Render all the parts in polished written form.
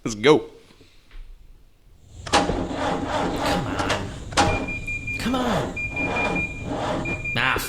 Let's go. Come on. Ah.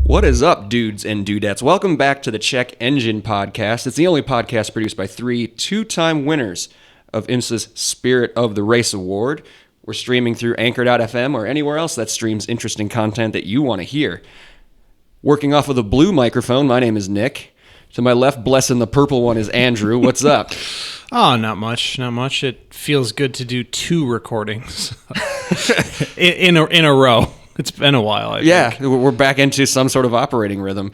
What is up, dudes and dudettes? Welcome back to the Check Engine Podcast. It's the only podcast produced by three two-time winners of IMSA's Spirit of the Race Award. We're streaming through Anchor.fm or anywhere else that streams interesting content that you want to hear. Working off of the blue microphone, my name is Nick. To my left, blessing the purple one, is Andrew. What's up? Oh, not much. It feels good to do two recordings in a row. It's been a while, I think. We're back into some sort of operating rhythm,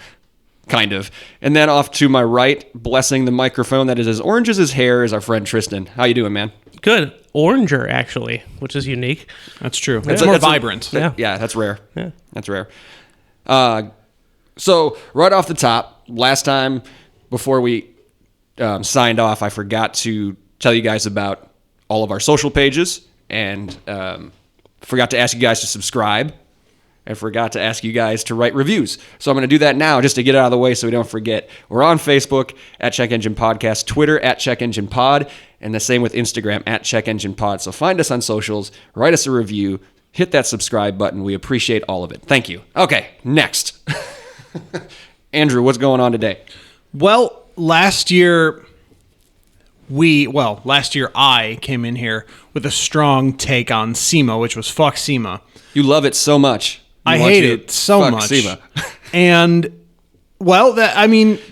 kind of. And then off to my right, blessing the microphone that is as orange as his hair, is our friend Tristan. How you doing, man? Good. Oranger, actually, which is unique. That's true. It's more vibrant. Yeah, that's rare. Yeah. That's rare. So right off the top, last time before we signed off, I forgot to tell you guys about all of our social pages and forgot to ask you guys to subscribe. I forgot to ask you guys to write reviews. So I'm going to do that now just to get it out of the way so we don't forget. We're on Facebook at Check Engine Podcast, Twitter at Check Engine Pod, and the same with Instagram at Check Engine Pod. So find us on socials, write us a review, hit that subscribe button. We appreciate all of it. Thank you. Okay, next. Andrew, what's going on today? Well, last year I came in here with a strong take on SEMA, which was fuck SEMA. You love it so much. I hate it so much. SEMA. And, well,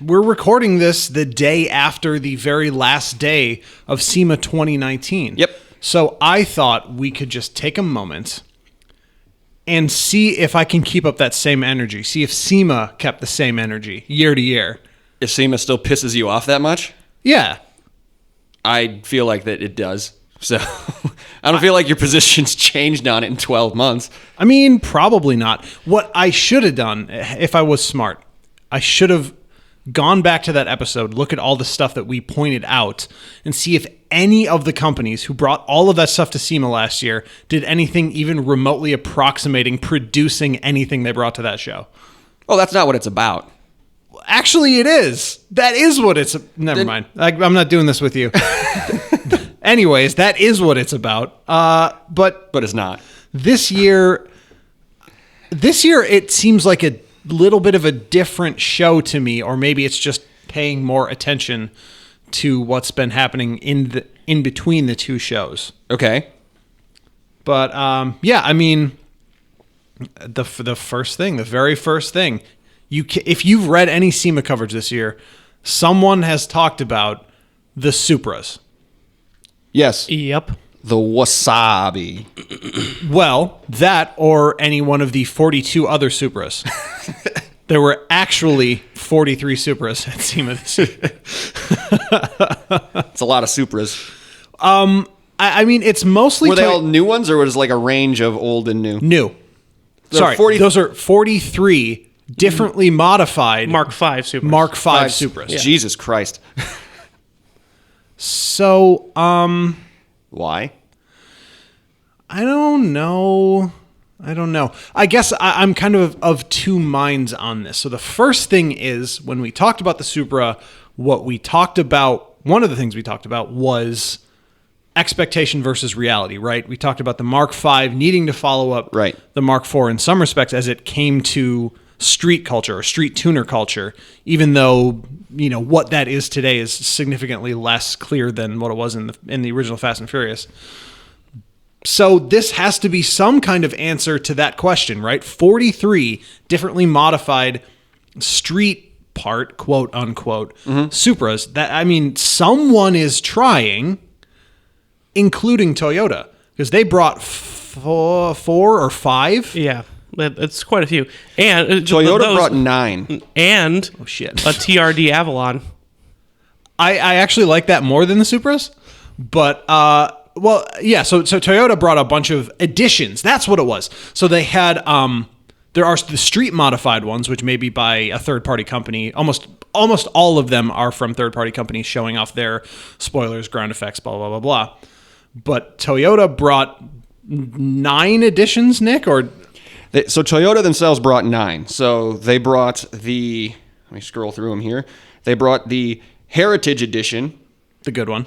we're recording this the day after the very last day of SEMA 2019. Yep. So I thought we could just take a moment and see if I can keep up that same energy. See if SEMA kept the same energy year to year. If SEMA still pisses you off that much? Yeah. I feel like that it does. So I don't feel like your position's changed on it in 12 months. I mean, probably not. What I should have done, if I was smart, I should have gone back to that episode, look at all the stuff that we pointed out, and see if any of the companies who brought all of that stuff to SEMA last year did anything even remotely approximating producing anything they brought to that show. Oh, that's not what it's about. Actually, it is. That is what it's... Never mind. I'm not doing this with you. Anyways, that is what it's about. But it's not. This year, it seems like a little bit of a different show to me, or maybe it's just paying more attention to what's been happening in between the two shows. Okay. But the very first thing, if you've read any SEMA coverage this year, someone has talked about the Supras. Yes. Yep. The wasabi. Well, that or any one of the 42 other Supras. There were actually 43 Supras at SEMA this year. It's a lot of Supras. I mean, it's mostly... Were they all new ones, or was it like a range of old and new? New. Sorry, those are 43 differently modified... Mark V Supras. Mark V Supras. Yeah. Jesus Christ. So, why? I don't know. I guess I'm kind of two minds on this. So the first thing is, when we talked about the Supra, one of the things we talked about was expectation versus reality, right? We talked about the Mark V needing to follow up the Mark IV in some respects as it came to street culture or street tuner culture, even though, what that is today is significantly less clear than what it was in the original Fast and Furious. So this has to be some kind of answer to that question, right? 43 differently modified street part, quote unquote, Supras. Someone is trying, including Toyota, because they brought four or five. Yeah. It's quite a few. And Toyota brought 9. And oh shit, a TRD Avalon. I actually like that more than the Supras, but well, yeah. So Toyota brought a bunch of editions. That's what it was. So they had there are the street modified ones, which may be by a third party company. Almost all of them are from third party companies showing off their spoilers, ground effects, blah blah blah blah. But Toyota brought 9 editions, Nick, or So Toyota themselves brought 9. So they brought the, let me scroll through them here. They brought the Heritage Edition. the good one.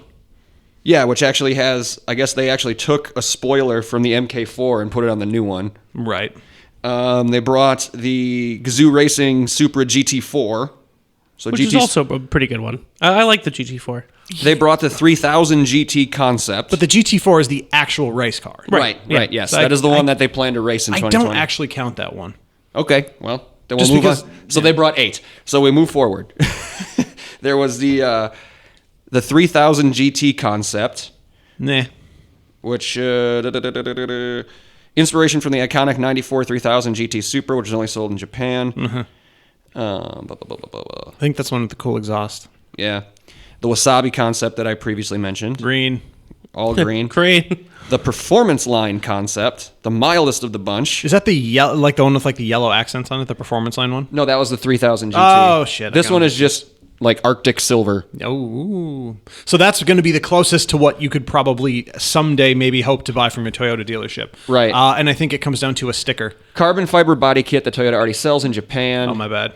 Yeah, which actually has, I guess they actually took a spoiler from the MK4 and put it on the new one. Right. They brought the Gazoo Racing Supra GT4. So Which is also a pretty good one. I like the GT4. They brought the 3000 GT concept. But the GT4 is the actual race car. Right, yeah. yes. So that is the one that they plan to race in I 2020. don't actually count that one. Okay, well, then we'll Just move because- on. So they brought 8. So we move forward. There was the 3000 GT concept, Nah. which inspiration from the iconic 94 3000 GT Supra, which is only sold in Japan. Blah, blah, blah, blah, blah. I think that's one with the cool exhaust. Yeah. The Wasabi concept that I previously mentioned. Green. All green. Great. The Performance Line concept, the mildest of the bunch. Is that the yellow, like the one with like the yellow accents on it, the performance line one? No, that was the 3000 GT. Oh, shit. This one is just like Arctic silver. Oh, so that's going to be the closest to what you could probably someday maybe hope to buy from a Toyota dealership, Right. And I think it comes down to a sticker. Carbon fiber body kit that Toyota already sells in Japan. Oh, my bad.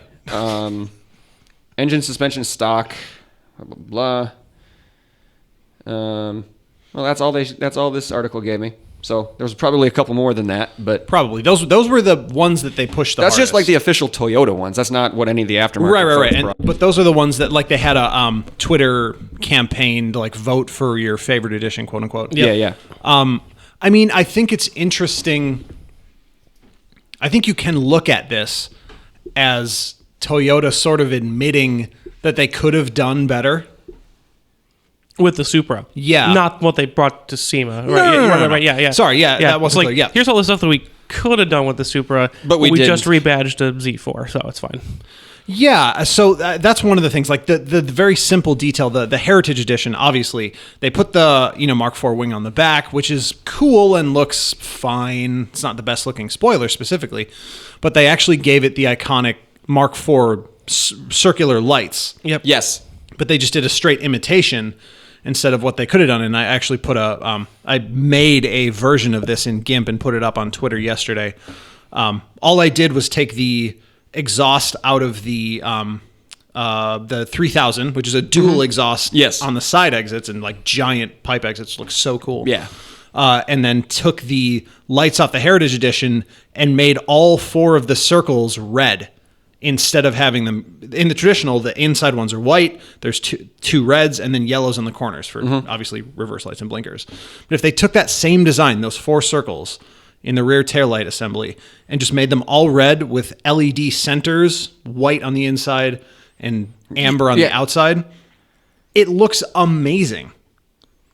Engine suspension stock. Blah blah blah. Well, that's all this article gave me. So there was probably a couple more than that, but Probably those were the ones that they pushed the that's just like hardest. the official Toyota ones. That's not what any of the aftermarket. Right. folks And, brought. but those are the ones that like they had a Twitter campaign to like vote for your favorite edition, quote unquote. Yeah. I mean, I think it's interesting. I think you can look at this as Toyota sort of admitting that they could have done better. With the Supra. Yeah. Not what they brought to SEMA. No. Right. Yeah. Sorry, yeah, that It's wasn't like, clear, yeah. Here's all the stuff that we could have done with the Supra, But we just didn't. rebadged a Z4, so it's fine. Yeah, so that's one of the things. Like the very simple detail, the Heritage Edition. Obviously, they put the Mark IV wing on the back, which is cool and looks fine. It's not the best looking spoiler specifically, but they actually gave it the iconic Mark IV circular lights. Yep. Yes. But they just did a straight imitation instead of what they could have done. And I actually put I made a version of this in GIMP and put it up on Twitter yesterday. All I did was take the exhaust out of the 3000, which is a dual exhaust Yes. on the side exits and like giant pipe exits. Looks so cool. Yeah. And then took the lights off the Heritage Edition and made all 4 of the circles red instead of having them in the traditional. The inside ones are white. There's two reds and then yellows on the corners for obviously reverse lights and blinkers. But if they took that same design, those 4 circles in the rear taillight assembly, and just made them all red with LED centers, white on the inside and amber on the outside, it looks amazing.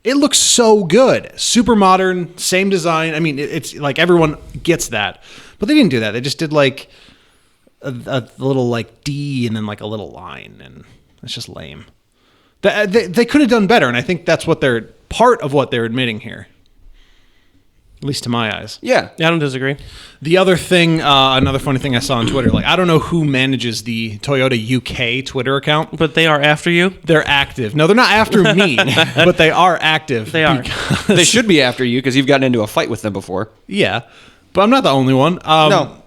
It looks so good. Super modern, same design. I mean, it's like everyone gets that. But they didn't do that. They just did like a little like D and then like a little line, and it's just lame. They could have done better, and I think that's what they're part of what they're admitting here. At least to my eyes. Yeah. I don't disagree. The other thing, another funny thing I saw on Twitter, like I don't know who manages the Toyota UK Twitter account. But they are after you. They're active. No, they're not after me, but they are active. They are. They should be after you because you've gotten into a fight with them before. Yeah, but I'm not the only one. No.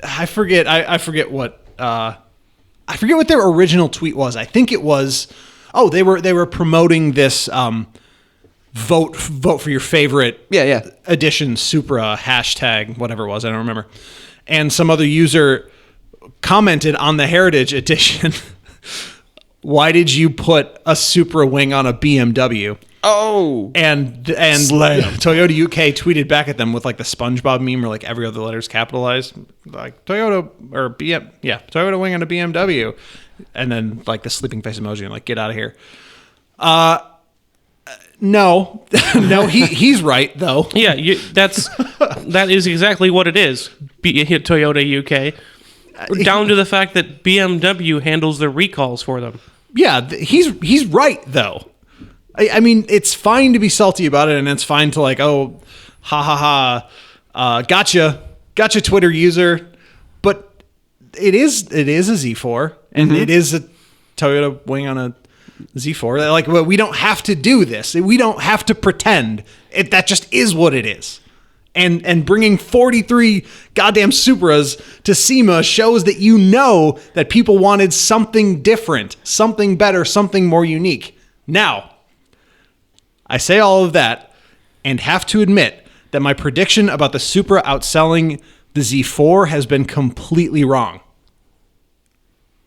I forget. I forget what. I forget what their original tweet was. I think it was. Oh, they were promoting this. Vote for your favorite. Yeah. Edition Supra hashtag whatever it was. I don't remember. And some other user commented on the Heritage Edition. Why did you put a Supra wing on a BMW? Oh. And Slam. Toyota UK tweeted back at them with like the SpongeBob meme where like every other letter is capitalized, like Toyota or Toyota wing on a BMW, and then like the sleeping face emoji and like get out of here. No, he's right though. Yeah, that is exactly what it is. Toyota UK, down to the fact that BMW handles their recalls for them. Yeah, he's right though. I mean, it's fine to be salty about it, and it's fine to like, oh, ha ha ha, gotcha, Twitter user. But it is a Z4, and it is a Toyota wing on a Z4. Like, well, we don't have to do this. We don't have to pretend. That just is what it is. And bringing 43 goddamn Supras to SEMA shows that you know that people wanted something different, something better, something more unique. Now, I say all of that and have to admit that my prediction about the Supra outselling the Z4 has been completely wrong.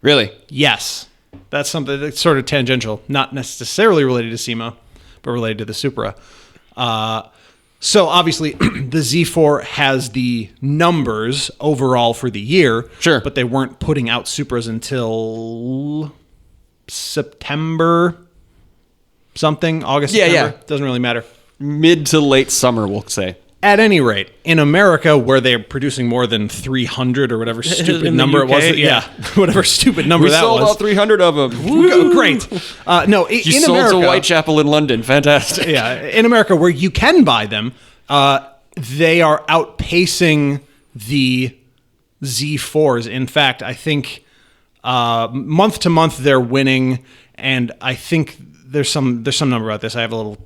Really? Yes. That's something that's sort of tangential, not necessarily related to SEMA, but related to the Supra. So obviously the Z4 has the numbers overall for the year. Sure. But they weren't putting out Supras until September something, August, Yeah, September. yeah. Doesn't really matter. Mid to late summer, we'll say. At any rate, in America, where they're producing more than 300 or whatever stupid In the number UK, it was, yeah. whatever stupid number We that sold was. all 300 of them. Great. No, You in sold America, to Whitechapel in London. Fantastic. yeah, in America, where you can buy them, they are outpacing the Z4s. In fact, I think month to month they're winning, and I think there's some number about this. I have a little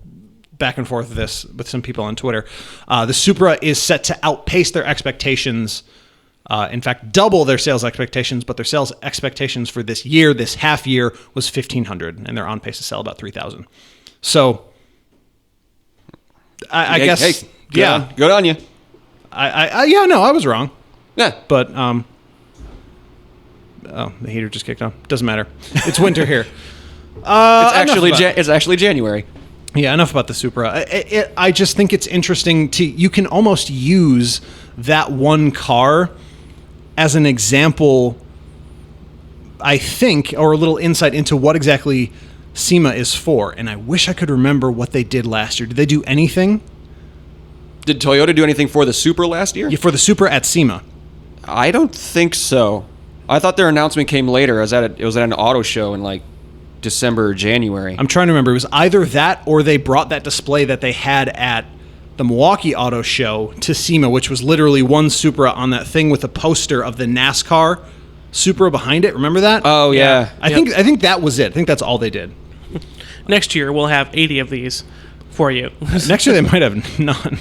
back and forth with this with some people on Twitter. The Supra is set to outpace their expectations. In fact, double their sales expectations, but their sales expectations for this year, this half year, was 1,500, and they're on pace to sell about 3,000. So, I guess, Hey, yeah, good on you. I was wrong, Yeah. but oh, the heater just kicked on. Doesn't matter. It's winter here. It's actually January. Yeah, enough about the Supra. I just think it's interesting you can almost use that one car as an example, I think, or a little insight into what exactly SEMA is for. And I wish I could remember what they did last year. Did they do anything? Did Toyota do anything for the Supra last year? Yeah, for the Supra at SEMA. I don't think so. I thought their announcement came later. It was at an auto show in like December or January. I'm trying to remember. It was either that or they brought that display that they had at the Milwaukee Auto Show to SEMA, which was literally one Supra on that thing with a poster of the NASCAR Supra behind it. Remember that? Oh, yeah. I think that was it. I think that's all they did. Next year, we'll have 80 of these for you. Next year they might have none.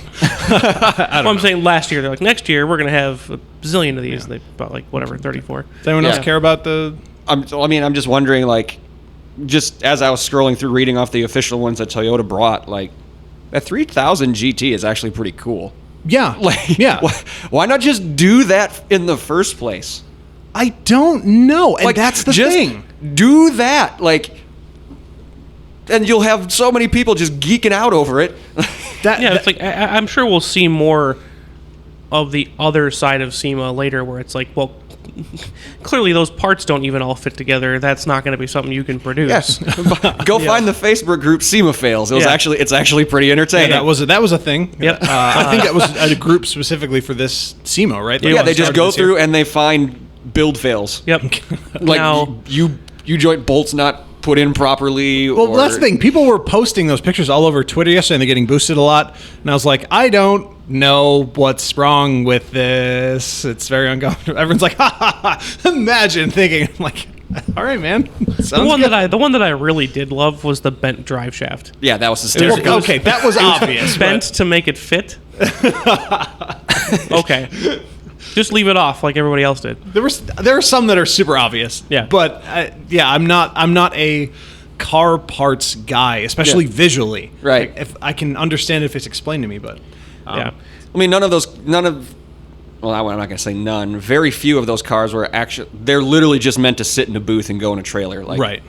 I'm saying last year, they're like, next year, we're going to have a bazillion of these. They bought like, whatever, 34. Does anyone else Yeah. care about the... I'm just wondering, like, just as I was scrolling through reading off the official ones that Toyota brought, like, that 3000 GT is actually pretty cool. Yeah. Like, yeah. Why not just do that in the first place? I don't know. And Like, that's the just thing. Do that. Like, and you'll have so many people just geeking out over it. Yeah, it's like, I'm sure we'll see more of the other side of SEMA later where it's like, well, clearly those parts don't even all fit together. That's not going to be something you can produce. Yes. Go find the Facebook group SEMA Fails. It's actually pretty entertaining. Yeah, that was a thing. Yep. I think that was a group specifically for this SEMA, right? Yeah, they just started go this year. through and they find build fails. Yep. Like Now, you joint bolts not put in properly. Well, or, that's the thing. People were posting those pictures all over Twitter yesterday, and they're getting boosted a lot. And I was like, I don't know what's wrong with this. It's very uncomfortable. Everyone's like, ha ha ha. Imagine thinking, I'm like, all right, man. the one that I really did love was the bent drive shaft. Yeah, that was hysterical. It was- Okay, that was obvious. Bent to make it fit. Okay. Just leave it off like everybody else did. There are some that are super obvious. Yeah. But I'm not a car parts guy, especially Yeah. visually. Right. Like, if I can understand if it's explained to me, but Yeah. I mean, well, I'm not going to say none. Very few of those cars were actually, they're literally just meant to sit in a booth and go in a trailer. Like, right.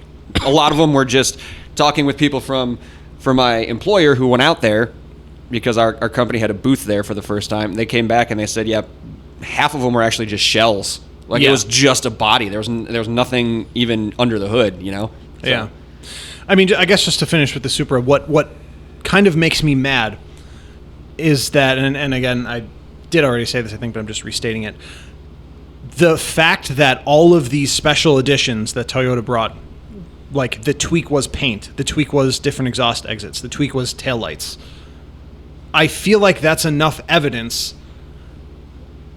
A lot of them were just talking with people from my employer who went out there because our company had a booth there for the first time. They came back and they said, yeah, half of them were actually just shells. Like Yeah. it was just a body. There was nothing even under the hood, you know? So, Yeah. I mean, I guess just to finish with the Supra, what kind of makes me mad is that, and again, I did already say this, I think, but I'm just restating it. The fact that all of these special editions that Toyota brought Like, the tweak was paint. The tweak was different exhaust exits. The tweak was taillights. I feel like that's enough evidence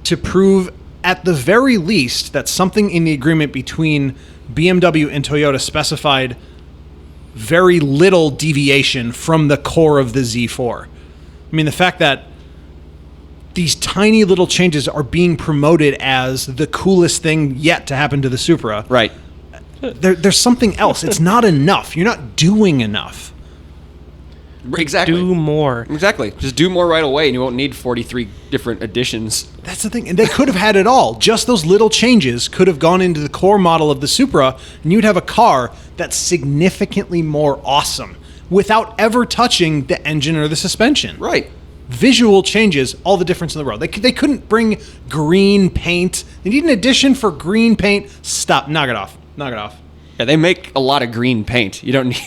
to prove, at the very least, that something in the agreement between BMW and Toyota specified very little deviation from the core of the Z4. I mean, the fact that these tiny little changes are being promoted as the coolest thing yet to happen to the Supra. Right. There's something else. It's not enough. You're not doing enough. Exactly. Do more. Exactly. Just do more right away, and you won't need 43 different additions. That's the thing. And they could have had it all. Just those little changes could have gone into the core model of the Supra, and you'd have a car that's significantly more awesome without ever touching the engine or the suspension. Right. Visual changes, all the difference in the world. They couldn't bring green paint. They need an addition for green paint. Stop. Knock it off. Knock it off. Yeah, they make a lot of green paint. You don't need.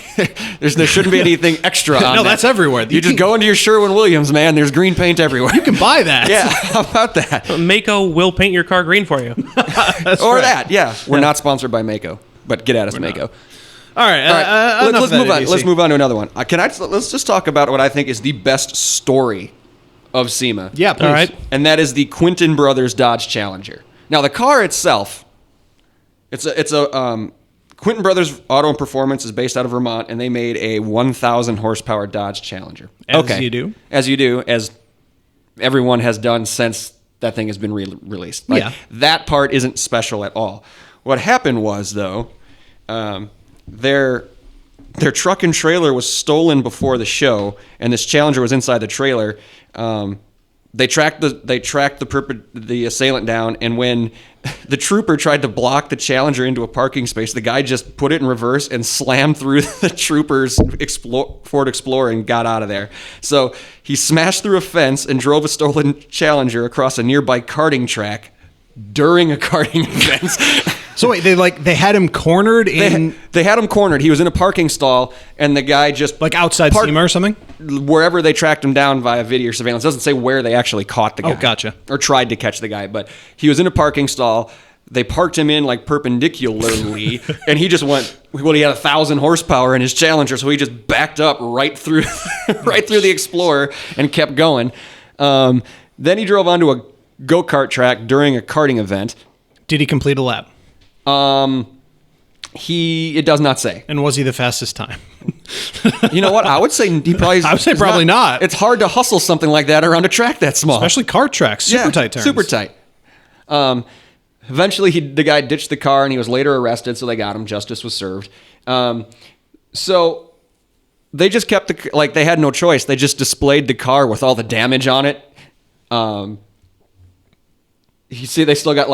There shouldn't be anything extra on No, that. that's everywhere. You just go into your Sherwin-Williams, man. There's green paint everywhere. You can buy that. Yeah, how about that? Mako will paint your car green for you. That's Or right. that, yeah. We're not sponsored by Mako, but get at us, Mako. All right. All right, Enough let's of move that on. idiocy. Let's move on to another one. Let's just talk about what I think is the best story of SEMA. Yeah, please. All right. And that is the Quinton Brothers Dodge Challenger. Now, the car itself, it's a Quinton Brothers Auto and Performance is based out of Vermont, and they made a 1,000 horsepower Dodge Challenger. As you do. As you do, as everyone has done since that thing has been released. Like, Yeah. that part isn't special at all. What happened was, though, their truck and trailer was stolen before the show, and this Challenger was inside the trailer. They tracked the assailant down, and when the trooper tried to block the Challenger into a parking space, the guy just put it in reverse and slammed through the trooper's Ford Explorer and got out of there. So he smashed through a fence and drove a stolen Challenger across a nearby karting track during a karting event. So wait, they had him cornered in They had him cornered. He was in a parking stall, and the guy just like outside SEMA or something? wherever they tracked him down via video surveillance. It doesn't say where they actually caught the guy. Oh, gotcha. Or tried to catch the guy, but he was in a parking stall. They parked him in like perpendicularly, and he just went. Well, he had 1,000 horsepower in his Challenger, so he just backed up right through the Explorer and kept going. Then he drove onto a go-kart track during a karting event. Did he complete a lap? It does not say. And was he the fastest time? You know what? I would say he probably. I would say probably not. It's hard to hustle something like that around a track that small, Especially kart tracks, super tight turns. Super tight. Eventually, the guy ditched the car, and he was later arrested. So they got him. Justice was served. So they just kept they had no choice. They just displayed the car with all the damage on it. You see, they still got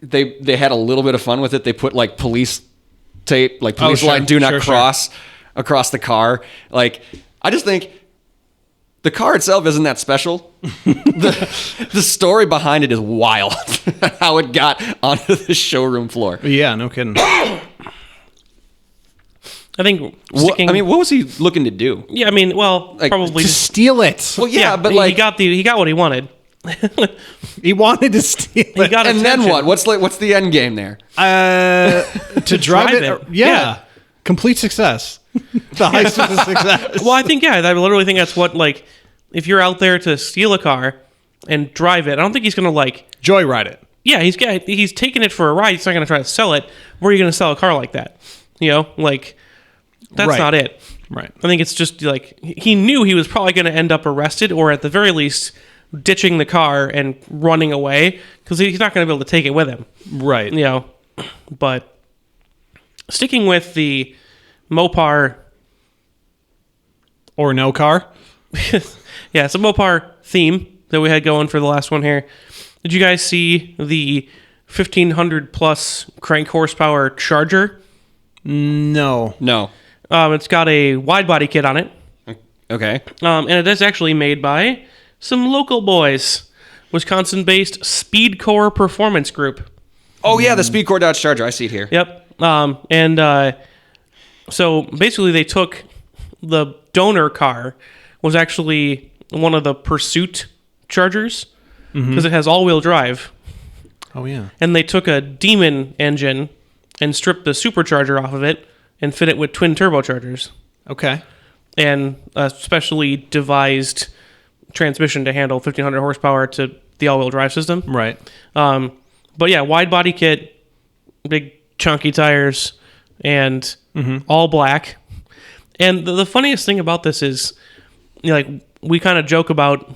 they had a little bit of fun with it. They put police tape, police line do not cross across the car. I just think the car itself isn't that special. The story behind it is wild. How it got onto the showroom floor. Yeah, no kidding. I think What was he looking to do? yeah, I mean, well, probably To steal it. Well, yeah, but he got what he wanted. He wanted to steal He it. got and attention. then what? What's the end game there? To drive it. it. Yeah. Yeah. Complete success. The heist was a success. Well, I literally think that's what if you're out there to steal a car and drive it, I don't think he's gonna Joyride it. yeah, he's taking it for a ride. He's not gonna try to sell it. Where are you gonna sell a car like that? That's Right. not it. Right. I think it's just he knew he was probably going to end up arrested or at the very least ditching the car and running away because he's not going to be able to take it with him. Right. But sticking with the Mopar, Or no car. yeah, it's a Mopar theme that we had going for the last one here. Did you guys see the 1,500 plus crank horsepower Charger? No. No. It's got a wide body kit on it. Okay. And it is actually made by some local boys, Wisconsin-based Speedcore Performance Group. Oh yeah, the Speedcore Dodge Charger. I see it here. Yep. So basically, they took the donor car was actually one of the Pursuit Chargers because it has all-wheel drive, Oh, yeah. and they took a Demon engine and stripped the supercharger off of it and fit it with twin turbochargers Okay. and a specially devised transmission to handle 1,500 horsepower to the all-wheel drive system. Right. But yeah, wide body kit, big chunky tires, and all black. And the funniest thing about this is, like, we kind of joke about,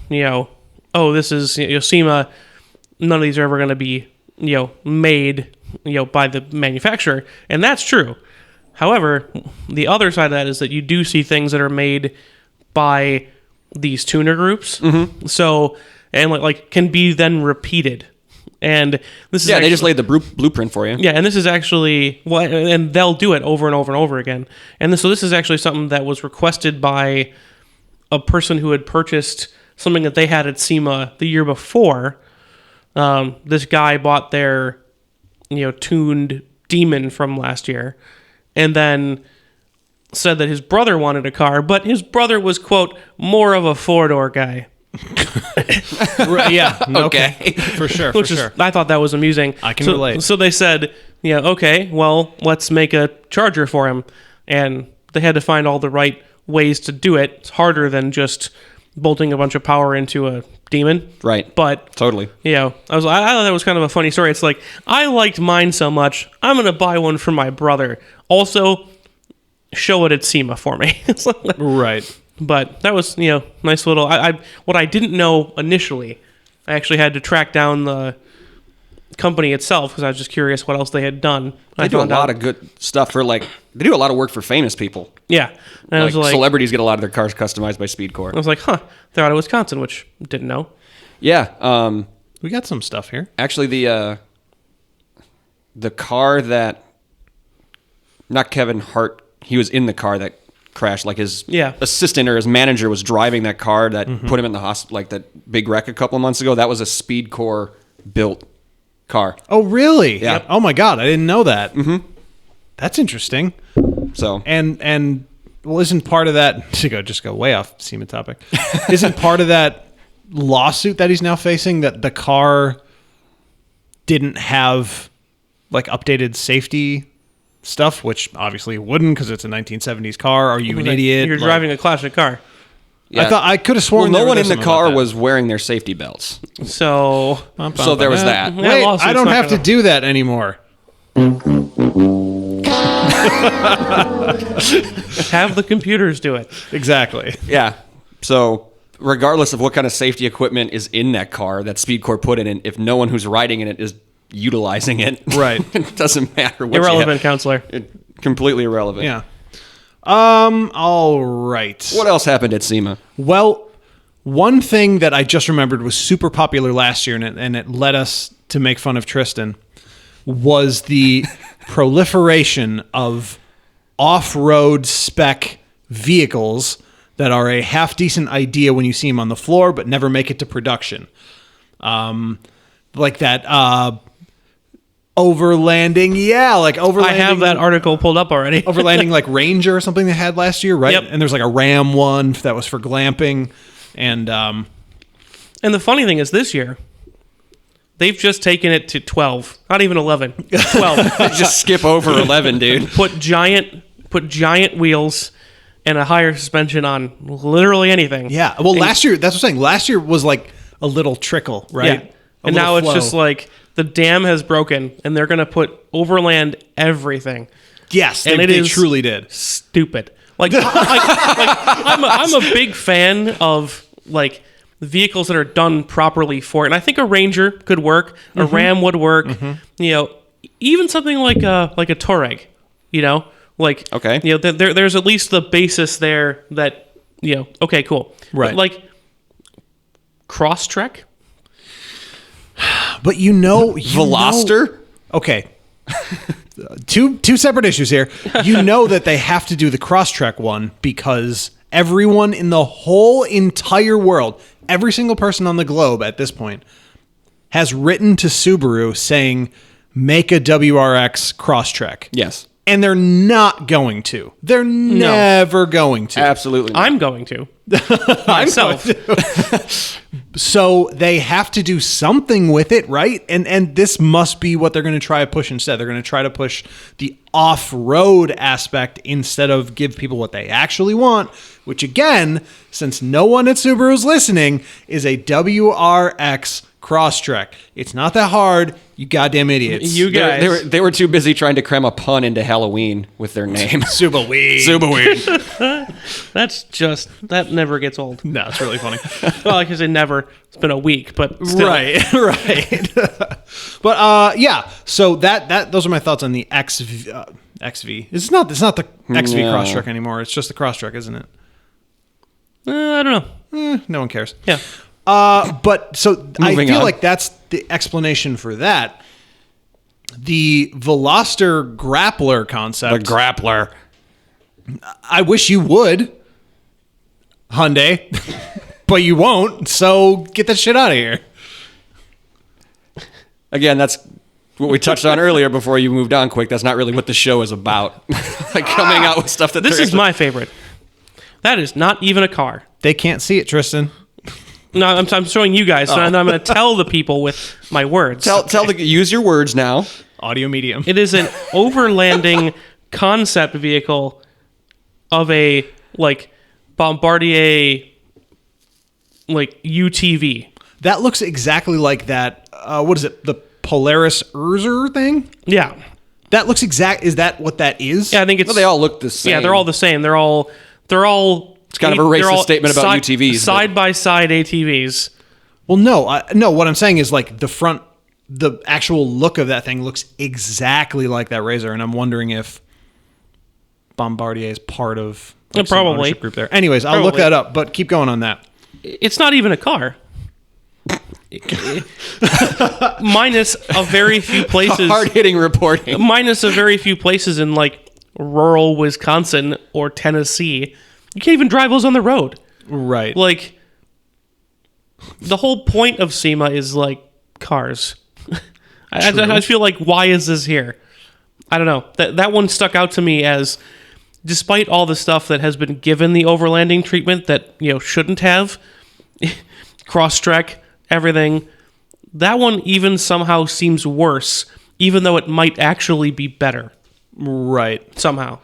oh, this is SEMA. None of these are ever going to be, made, by the manufacturer, and that's true. However, the other side of that is that you do see things that are made by these tuner groups. So, and like can be then repeated. And this is they just laid the blueprint for you. Yeah, and this is actually and they'll do it over and over and over again. And so this is actually something that was requested by a person who had purchased something that they had at SEMA the year before. This guy bought their, tuned Demon from last year, and then said that his brother wanted a car, but his brother was, quote, more of a four-door guy. Yeah. Okay. For sure. I thought that was amusing. I can relate. So they said, okay, well, let's make a charger for him. And they had to find all the right ways to do it. It's harder than just bolting a bunch of power into a Demon. Right. But totally. I thought that was kind of a funny story. It's like, I liked mine so much, I'm going to buy one for my brother. Also, show it at SEMA for me. Right. But that was, nice little... what I didn't know initially, I actually had to track down the company itself because I was just curious what else they had done. They do a lot of good stuff for, they do a lot of work for famous people. Yeah. And I was like... Celebrities get a lot of their cars customized by SpeedCore. I was like, they're out of Wisconsin, which didn't know. Yeah. We got some stuff here. Actually, the car that... Not Kevin Hart. He was in the car that crashed. Like his assistant or his manager was driving that car that put him in the hospital, like that big wreck a couple of months ago. That was a SpeedCore built car. Oh, really? Yeah. Yep. Oh my God, I didn't know that. That's interesting. So and well, isn't part of that just go way off SEMA topic? Isn't part of that lawsuit that he's now facing that the car didn't have updated safety stuff, which obviously it wouldn't because it's a 1970s car. Are you an idiot? You're driving a classic car. Yeah. I thought I could have sworn. Well, no one in the car was wearing their safety belts. So there was that. Wait, I don't have to do that anymore. Have the computers do it. Exactly. Yeah. So regardless of what kind of safety equipment is in that car that SpeedCore put in, if no one who's riding in it is utilizing it, right, it doesn't matter what irrelevant counselor. Completely irrelevant. Yeah. All right. What else happened at SEMA? Well, one thing that I just remembered was super popular last year, and it led us to make fun of Tristan, was the proliferation of off-road spec vehicles that are a half-decent idea when you see them on the floor, but never make it to production. Like that overlanding, overlanding. I have that article pulled up already. Overlanding Ranger or something they had last year, right? Yep. And there's a Ram one that was for glamping. And the funny thing is this year, they've just taken it to 12. Not even 11. 12. Just skip over 11, dude. Put giant wheels and a higher suspension on literally anything. Yeah. Well, last year, that's what I'm saying. Last year was a little trickle, right? Yeah. And now it's just the dam has broken, and they're going to put overland everything. Yes, and they truly did. Stupid. I'm a big fan of vehicles that are done properly for it. And I think a Ranger could work. A Ram would work. Even something like a Touareg. Okay. There's at least the basis there that okay, cool. Right. But Crosstrek. But Veloster? Okay. Two separate issues here. That they have to do the Crosstrek one because everyone in the whole entire world, every single person on the globe at this point, has written to Subaru saying, make a WRX Crosstrek. Yes. And they're not going to. They're never going to. Absolutely not. I'm going to. Myself. So they have to do something with it, right? And this must be what they're going to try to push instead. They're going to try to push the off-road aspect instead of give people what they actually want, which again, since no one at Subaru is listening, is a WRX Crosstrek. It's not that hard, you goddamn idiots. You guys. They were too busy trying to cram a pun into Halloween with their name. Subaweed. That never gets old. No, it's really funny. Well, like I said, never. It's been a week, but still. Right. But yeah, so those are my thoughts on the XV. It's not the XV Crosstrek anymore. It's just the Crosstrek, isn't it? I don't know. No one cares. Yeah. But so I feel on. like that's the explanation for that. The Veloster grappler concept. The grappler. I wish you would, Hyundai, but you won't. So get that shit out of here. Again, that's what we touched on earlier before you moved on quick. That's not really what the show is about. Like coming out with stuff that This is my favorite. That is not even a car. They can't see it, Tristan. No, I'm showing you guys, and I'm going to tell the people with my words. Use your words now. Audio medium. It is an overlanding concept vehicle of a Bombardier UTV. That looks exactly like that. What is it? The Polaris Urzer thing? Yeah. That looks exact. Is that what that is? Yeah, I think it's. Well, they all look the same. Yeah, they're all the same. They're all. It's kind of a racist statement about UTVs. Side by side ATVs. Well, no. What I'm saying is like the front, the actual look of that thing looks exactly like that Razor, and I'm wondering if Bombardier is part of some probably ownership group there. Anyways, I'll look that up, but keep going on that. It's not even a car. Minus a very few places. Hard-hitting reporting. Minus a very few places in rural Wisconsin or Tennessee. You can't even drive those on the road. Right. Like, the whole point of SEMA is cars. I feel like, why is this here? I don't know. That one stuck out to me as, despite all the stuff that has been given the overlanding treatment that shouldn't have, Crosstrek, everything, that one even somehow seems worse, even though it might actually be better. Right. Somehow.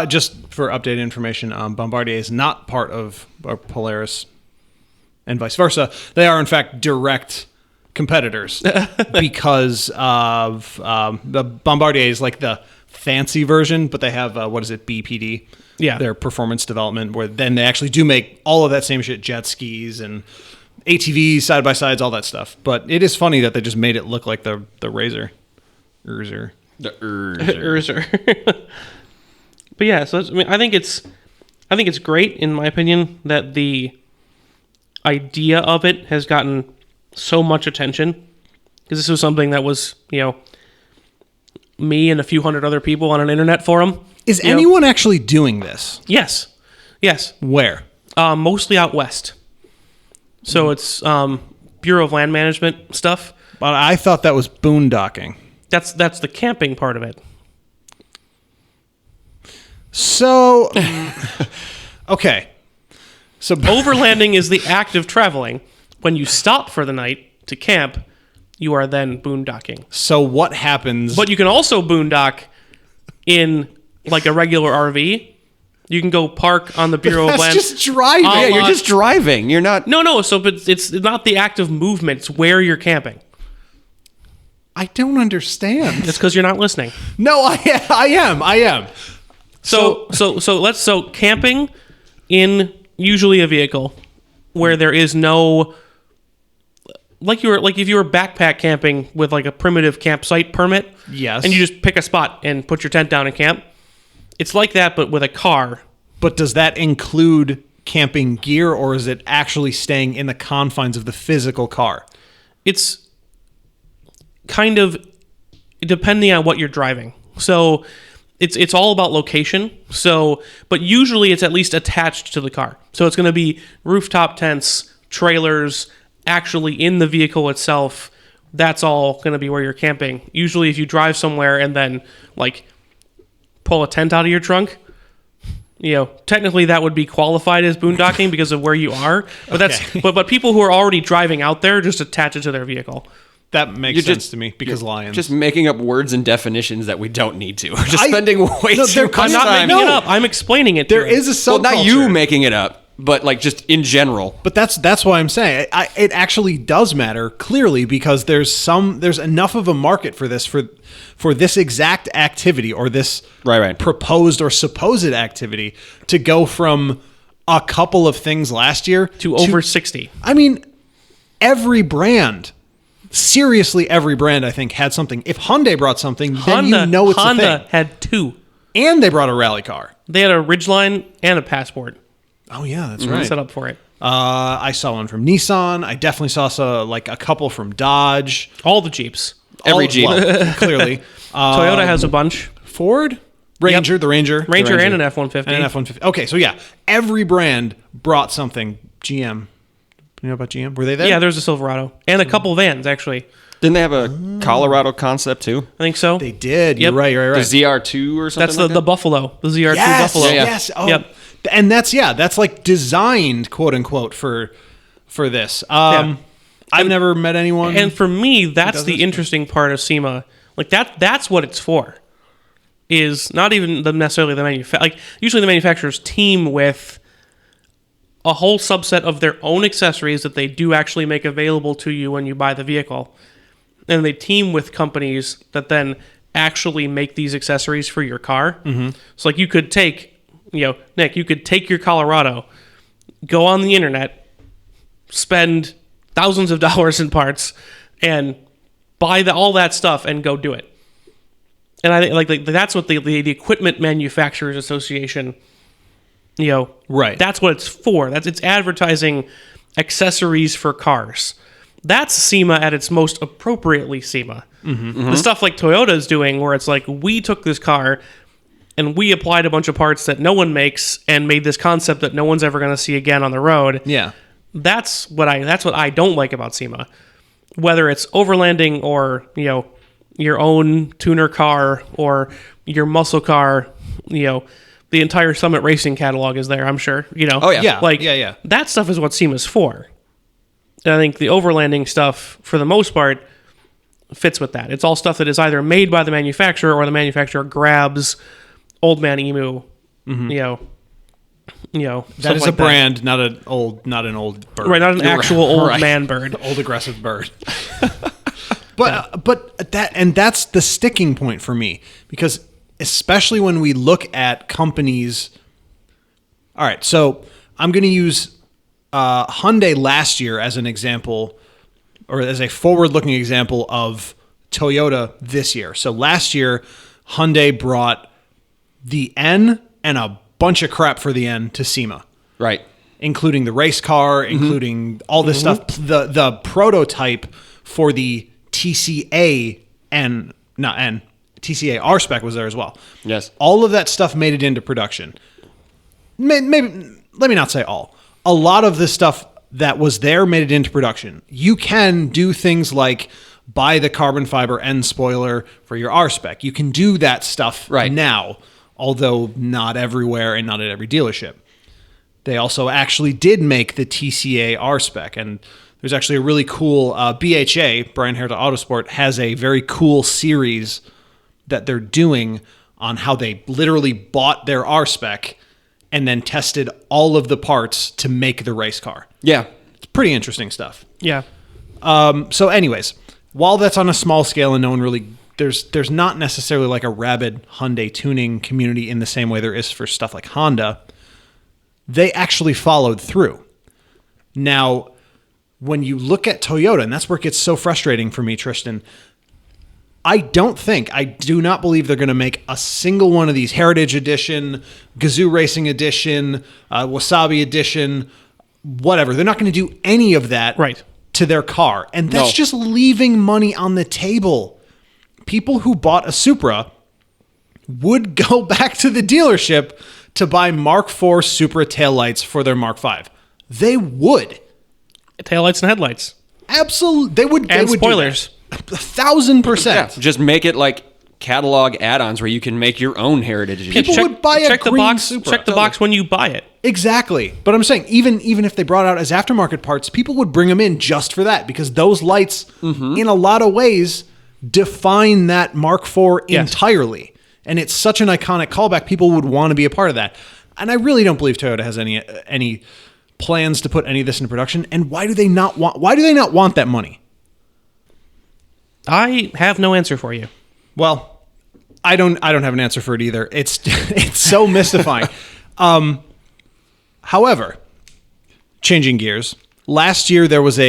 Just for updated information, Bombardier is not part of Polaris and vice versa. They are, in fact, direct competitors because of the Bombardier is like the fancy version, but they have, BPD? Yeah. Their performance development, where then they actually do make all of that same shit, jet skis and ATVs, side-by-sides, all that stuff. But it is funny that they just made it look like the Razor. Urzer. The Urzer. But yeah, so I think it's great, in my opinion, that the idea of it has gotten so much attention, because this was something that was me and a few hundred other people on an internet forum. Is anyone actually doing this? Yes. Where? Mostly out west. So it's Bureau of Land Management stuff. But I thought that was boondocking. That's the camping part of it. So, okay. So Overlanding is the act of traveling. When you stop for the night to camp, you are then boondocking. So what happens? But you can also boondock in a regular RV. You can go park on the Bureau of Land. That's just driving. Yeah, you're just driving. You're not. No. So, but it's not the act of movement. It's where you're camping. I don't understand. It's because you're not listening. No, I am. So camping in usually a vehicle where there is no, if you were backpack camping with a primitive campsite permit. Yes. And you just pick a spot and put your tent down and camp. It's like that, but with a car. But does that include camping gear, or is it actually staying in the confines of the physical car? It's kind of depending on what you're driving. So it's all about location. So, but usually it's at least attached to the car. So it's going to be rooftop tents, trailers, actually in the vehicle itself. That's all going to be where you're camping. Usually if you drive somewhere and then pull a tent out of your trunk, technically that would be qualified as boondocking because of where you are. But but people who are already driving out there just attach it to their vehicle. That makes sense to me because lions. Just making up words and definitions that we don't need to. We're just spending way too much time. I'm not making it up. I'm explaining it. There is a subculture. Well, not you making it up, but like just in general. But that's why I'm saying it actually does matter clearly because there's enough of a market for this for this exact activity or this proposed or supposed activity to go from a couple of things last year to over 60. I mean, every brand. Seriously, every brand, I think, had something. If Hyundai brought something, then you know it's a thing. Honda had 2. And they brought a rally car. They had a Ridgeline and a Passport. Oh, yeah, that's right. Set up for it. I saw one from Nissan. I definitely saw a couple from Dodge. All the Jeeps. Every Jeep. Well, clearly. Toyota has a bunch. Ford? Ranger, Yep. the Ranger. Ranger and an F-150. And an F-150. Okay, so yeah, every brand brought something. GM. You know about GM? Were they there? Yeah, there's a Silverado. And a couple vans, actually. Didn't they have a Colorado concept too? I think so. They did. Yep. You're right. The ZR2 or something That's like the Buffalo. The ZR2 Buffalo. Yes. Oh. Yep. And that's like designed, quote unquote, for this. I've never met anyone. And for me, that's the interesting part of SEMA. Like that's what it's for. Is not even necessarily the manufacturer. Like usually the manufacturers team with a whole subset of their own accessories that they do actually make available to you when you buy the vehicle. And they team with companies that then actually make these accessories for your car. Mm-hmm. So like you could take, Nick, you could take your Colorado, go on the internet, spend thousands of dollars in parts, and buy all that stuff and go do it. And I think like that's what the Equipment Manufacturers Association, right. That's what it's for. It's advertising accessories for cars. That's SEMA at its most appropriately SEMA. Mm-hmm. Mm-hmm. The stuff like Toyota is doing, where it's like we took this car and we applied a bunch of parts that no one makes and made this concept that no one's ever going to see again on the road. Yeah, that's what I don't like about SEMA. Whether it's overlanding or your own tuner car or your muscle car, the entire Summit Racing catalog is there, I'm sure. Oh, yeah. Yeah. That stuff is what SEMA's for. And I think the overlanding stuff, for the most part, fits with that. It's all stuff that is either made by the manufacturer or the manufacturer grabs Old Man Emu, that is a brand, not an old bird. Right, not an actual old man bird. Old aggressive bird. But that's the sticking point for me, because especially when we look at companies. All right, so I'm going to use Hyundai last year as an example, or as a forward-looking example of Toyota this year. So last year, Hyundai brought the N and a bunch of crap for the N to SEMA. Right. Including the race car, including all this stuff. The prototype for the TCA TCA R-Spec was there as well. Yes. All of that stuff made it into production. Maybe, let me not say all. A lot of the stuff that was there made it into production. You can do things like buy the carbon fiber end spoiler for your R-Spec. You can do that stuff now, although not everywhere and not at every dealership. They also actually did make the TCA R-Spec, and there's actually a really cool BHA, Brian Herta Autosport, has a very cool series that they're doing on how they literally bought their R-Spec and then tested all of the parts to make the race car. Yeah. It's pretty interesting stuff. Yeah. So anyways, while that's on a small scale and no one really, there's not necessarily like a rabid Hyundai tuning community in the same way there is for stuff like Honda, they actually followed through. Now, when you look at Toyota, and that's where it gets so frustrating for me, Tristan, I do not believe they're going to make a single one of these Heritage Edition, Gazoo Racing Edition, Wasabi Edition, whatever. They're not going to do any of that to their car. And that's just leaving money on the table. People who bought a Supra would go back to the dealership to buy Mark IV Supra taillights for their Mark V. They would. Taillights and headlights. Absolutely. They would. And spoilers. 1,000%. Yeah, just make it like catalog add-ons where you can make your own heritage edition. People would buy a green Supra. Check the box when you buy it. Exactly. But I'm saying, even if they brought out as aftermarket parts, people would bring them in just for that, because those lights, in a lot of ways, define that Mark IV entirely. And it's such an iconic callback. People would want to be a part of that. And I really don't believe Toyota has any plans to put any of this into production. And why do they not want that money? I have no answer for you. Well, I don't have an answer for it either. It's so mystifying. However, changing gears, last year there was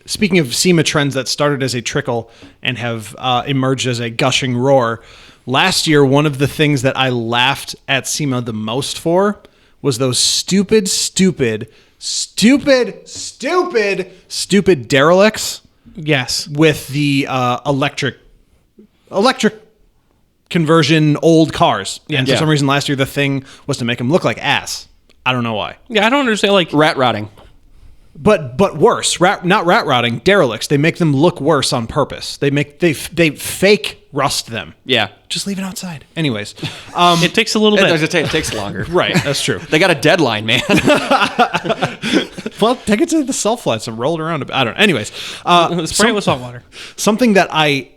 speaking of SEMA trends that started as a trickle and have emerged as a gushing roar. Last year, one of the things that I laughed at SEMA the most for was those stupid derelicts. Yes. With the electric conversion old cars. And for some reason last year the thing was to make them look like ass. I don't know why. Yeah, I don't understand. Like rat rotting. But worse. Not rat rotting, derelicts. They make them look worse on purpose. They fake rust them. Yeah. Just leave it outside. Anyways. it takes a little bit. It takes longer. Right, that's true. They got a deadline, man. Well, take it to the salt flats and roll it around a bit. I don't know. Anyways. Spray it with salt water. Something that I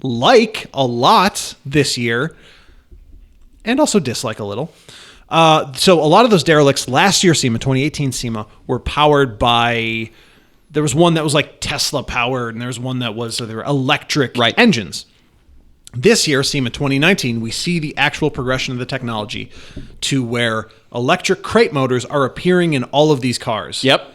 like a lot this year, and also dislike a little. So a lot of those derelicts last year, 2018 SEMA, were powered by, there was one that was like Tesla powered, and there was one that was, so they were electric engines. This year, SEMA 2019, we see the actual progression of the technology to where electric crate motors are appearing in all of these cars. Yep.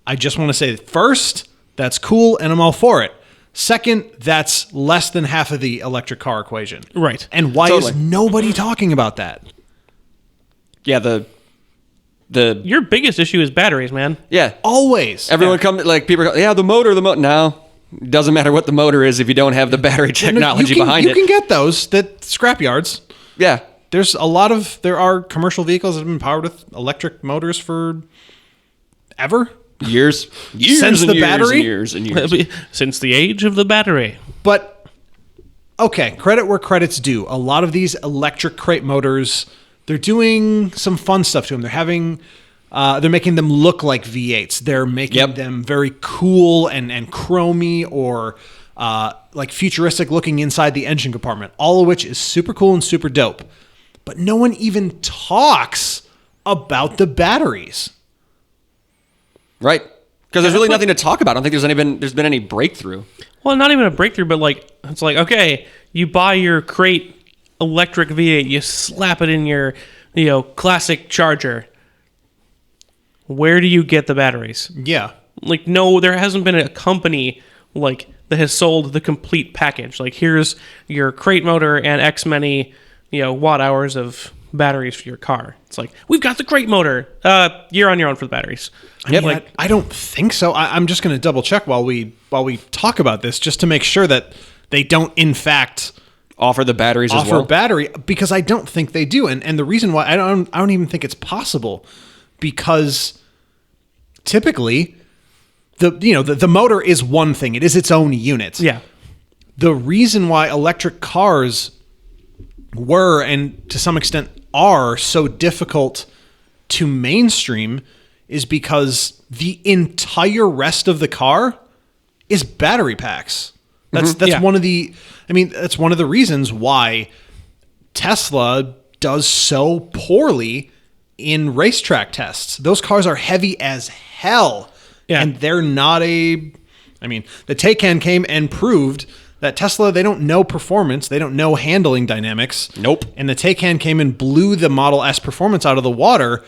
I just want to say, first, that's cool, and I'm all for it. Second, that's less than half of the electric car equation. Right. And why is nobody talking about that? Yeah, the Your biggest issue is batteries, man. Yeah. Always. Everyone comes, like, people go, yeah, the motor. No. It doesn't matter what the motor is if you don't have the battery technology behind it. You can get those at scrapyards. Yeah. There are commercial vehicles that have been powered with electric motors for ever. Years Since and the years battery? and years and years. Since the age of the battery. But, okay, credit where credit's due. A lot of these electric crate motors, they're doing some fun stuff to them. They're making them look like V8s. They're making them very cool and chromy or like futuristic looking inside the engine compartment, all of which is super cool and super dope. But no one even talks about the batteries. Right. Because there's really nothing to talk about. I don't think there's been any breakthrough. Well, not even a breakthrough, but like it's like, okay, you buy your crate electric V8, you slap it in your, classic Charger. Where do you get the batteries? Yeah. Like, no, there hasn't been a company like that has sold the complete package. Like, here's your crate motor and X many, watt hours of batteries for your car. It's like, we've got the crate motor. You're on your own for the batteries. I don't think so. I'm just going to double check while we talk about this, just to make sure that they don't, in fact, offer the batteries as well. Offer battery, because I don't think they do, and the reason why I don't even think it's possible, because typically the motor is one thing. It is its own unit. Yeah. The reason why electric cars were, and to some extent are, so difficult to mainstream is because the entire rest of the car is battery packs. That's one of the, that's one of the reasons why Tesla does so poorly in racetrack tests. Those cars are heavy as hell. Yeah. And they're not the Taycan came and proved that Tesla, they don't know performance. They don't know handling dynamics. Nope. And the Taycan came and blew the Model S performance out of the water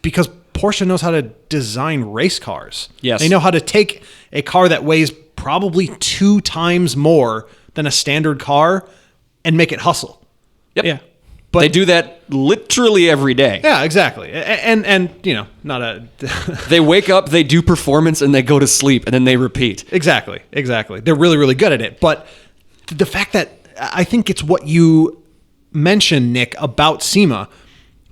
because Porsche knows how to design race cars. Yes. They know how to take a car that weighs probably 2 times more than a standard car and make it hustle. Yep. Yeah. But they do that literally every day. Yeah, exactly. And not a... They wake up, they do performance, and they go to sleep, and then they repeat. Exactly. They're really, really good at it. But the fact that I think it's what you mentioned, Nick, about SEMA,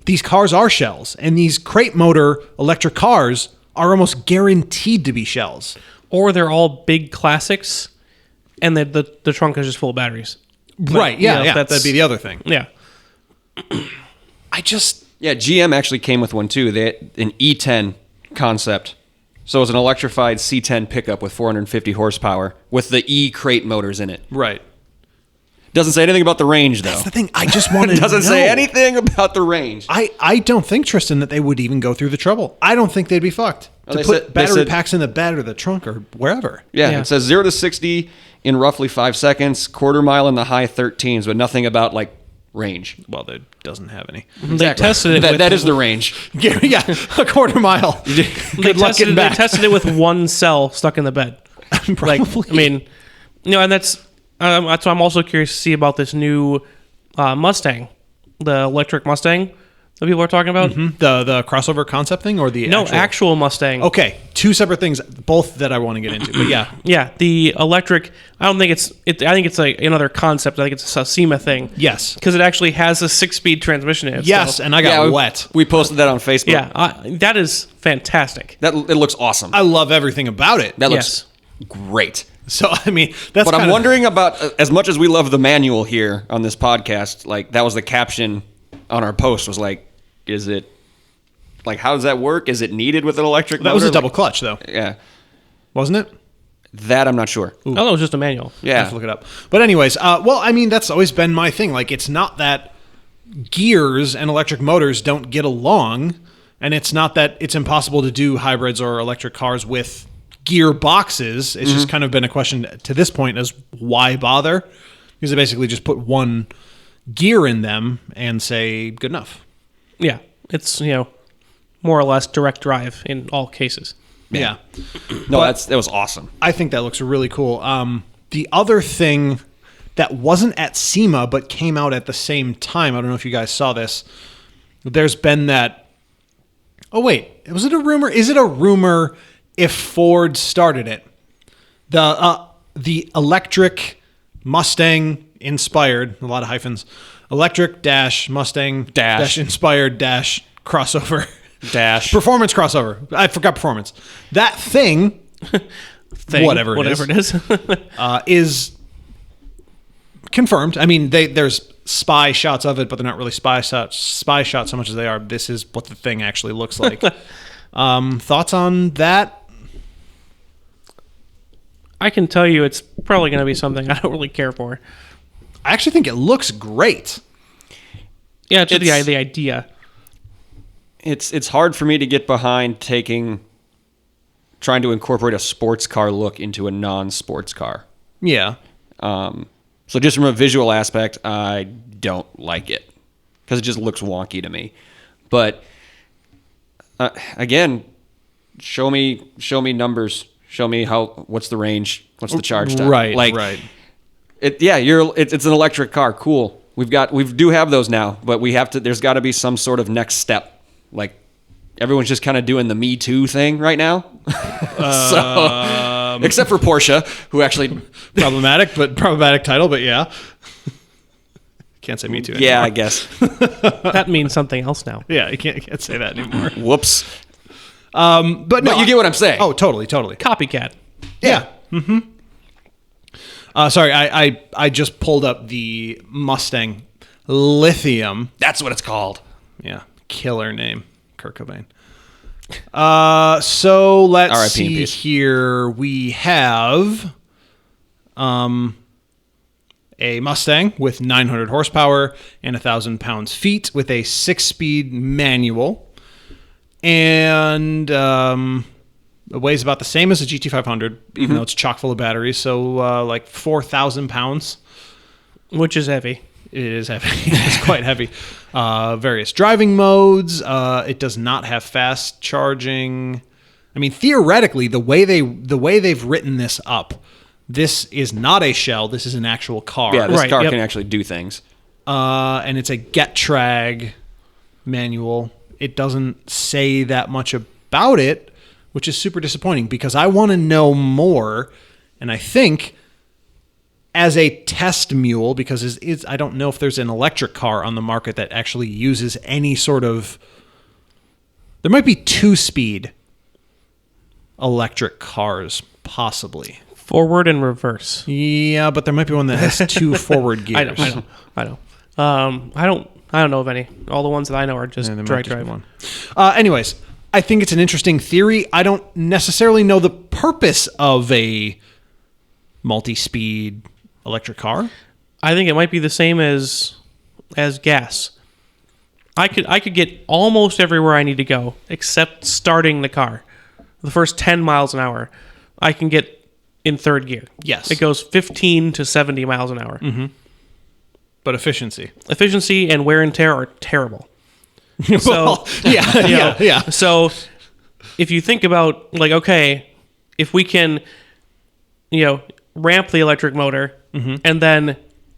these cars are shells, and these crate motor electric cars are almost guaranteed to be shells. Or they're all big classics, and the trunk is just full of batteries. Right. Yeah. You know, Yeah. that's- That'd be the other thing. Yeah. Yeah, GM actually came with one too. They had an E10 concept. So it's an electrified C10 pickup with 450 horsepower with the E crate motors in it. Right. Doesn't say anything about the range, though. That's the thing. I just wanted to Doesn't say know. anything about the range. I don't think, Tristan, that they would even go through the trouble. I don't think they'd be fucked. Well, to they put said- battery they said- packs in the bed or the trunk or wherever. Yeah, Yeah. it says 0 to 60 in roughly 5 seconds, quarter mile in the high 13s, but nothing about like range. Well, it doesn't have any. They tested it. That is the range. Yeah, a quarter mile. Good luck getting They back. tested it with one cell stuck in the bed. Probably. I mean, and that's what I'm also curious to see about this new Mustang, the electric Mustang that people are talking about. the crossover concept thing or the No, actual Mustang. Okay, two separate things, both that I want to get into. But yeah, Yeah, the electric. I don't think I think it's like another concept. I think it's a SEMA thing. yes, Because it actually has a 6-speed transmission in it. yes, so- and I got we, wet. we posted that on Facebook. yeah, that is fantastic. It looks awesome. I love everything about it. That Yes. looks great. So I mean, that's. But I'm kinda- wondering about, as much as we love the manual here on this podcast, like that was the caption on our post was like, is it, like, how does that work? Is it needed with an electric that was a motor? double clutch, though, Yeah. wasn't it? That I'm not sure. I thought it was just a manual. I Yeah. have to look it up. But anyways, well, I mean, that's always been my thing. Like, it's not that gears and electric motors don't get along, and it's not that it's impossible to do hybrids or electric cars with gearboxes. It's just kind of been a question to this point as why bother? Because they basically just put one gear in them and say good enough. Yeah, it's more or less direct drive in all cases. Yeah. No, that was awesome. I think that looks really cool. The other thing that wasn't at SEMA but came out at the same time, I don't know if you guys saw this. There's been that. Oh wait, was it a rumor? Is it a rumor if Ford started it? The electric Mustang inspired, a lot of hyphens. Electric dash Mustang dash inspired dash crossover. Dash. Performance crossover. I forgot performance. That thing, whatever it is, is confirmed. I mean, there's spy shots of it, but they're not really spy shots so much as they are. This is what the thing actually looks like. Thoughts on that? I can tell you it's probably going to be something I don't really care for. I actually think it looks great. Yeah, it's just It's- the idea. It's hard for me to get behind trying to incorporate a sports car look into a non-sports car. Yeah. So just from a visual aspect, I don't like it because it just looks wonky to me. But again, show me numbers. Show me what's the range, what's the charge time. Right. Like, right. It's an electric car. Cool. We do have those now, but there's got to be some sort of next step. Like, everyone's just kind of doing the Me Too thing right now. So, except for Porsche, who actually, problematic title, but yeah. Can't say me too anymore. yeah, I guess. That means something else now. Yeah, you can't say that anymore. Whoops. But no, But you get what I'm saying. Oh, totally. Copycat. Yeah. Mm-hmm. Sorry, I just pulled up the Mustang Lithium. That's what it's called. Yeah, killer name, Kurt Cobain. So let's R.I.P. in see peace. here. We have a Mustang with 900 horsepower and 1,000 pounds-feet with a 6-speed manual. And it weighs about the same as a GT500, even though it's chock full of batteries. So like 4,000 pounds. Which is heavy. It is heavy. It's quite heavy. Various driving modes. It does not have fast charging. I mean, theoretically, the way they've written this up, this is not a shell. This is an actual car. Yeah, this Right, car yep. can actually do things. And it's a Getrag manual. It doesn't say that much about it, which is super disappointing because I want to know more. And I think as a test mule, because I don't know if there's an electric car on the market that actually uses any sort of... There might be 2-speed electric cars, possibly. Forward and reverse. Yeah, but there might be one that has 2 forward gears. I know. I don't know of any. All the ones that I know are just Yeah, there might direct just be drive. one. Anyways, I think it's an interesting theory. I don't necessarily know the purpose of a multi-speed electric car. I think it might be the same as gas. I could get almost everywhere I need to go except starting the car. The first 10 miles an hour, I can get in third gear. Yes. It goes 15 to 70 miles an hour. Mm-hmm. But efficiency. Efficiency and wear and tear are terrible. Well, yeah. So if you think about, like, okay, if we can, ramp the electric motor and then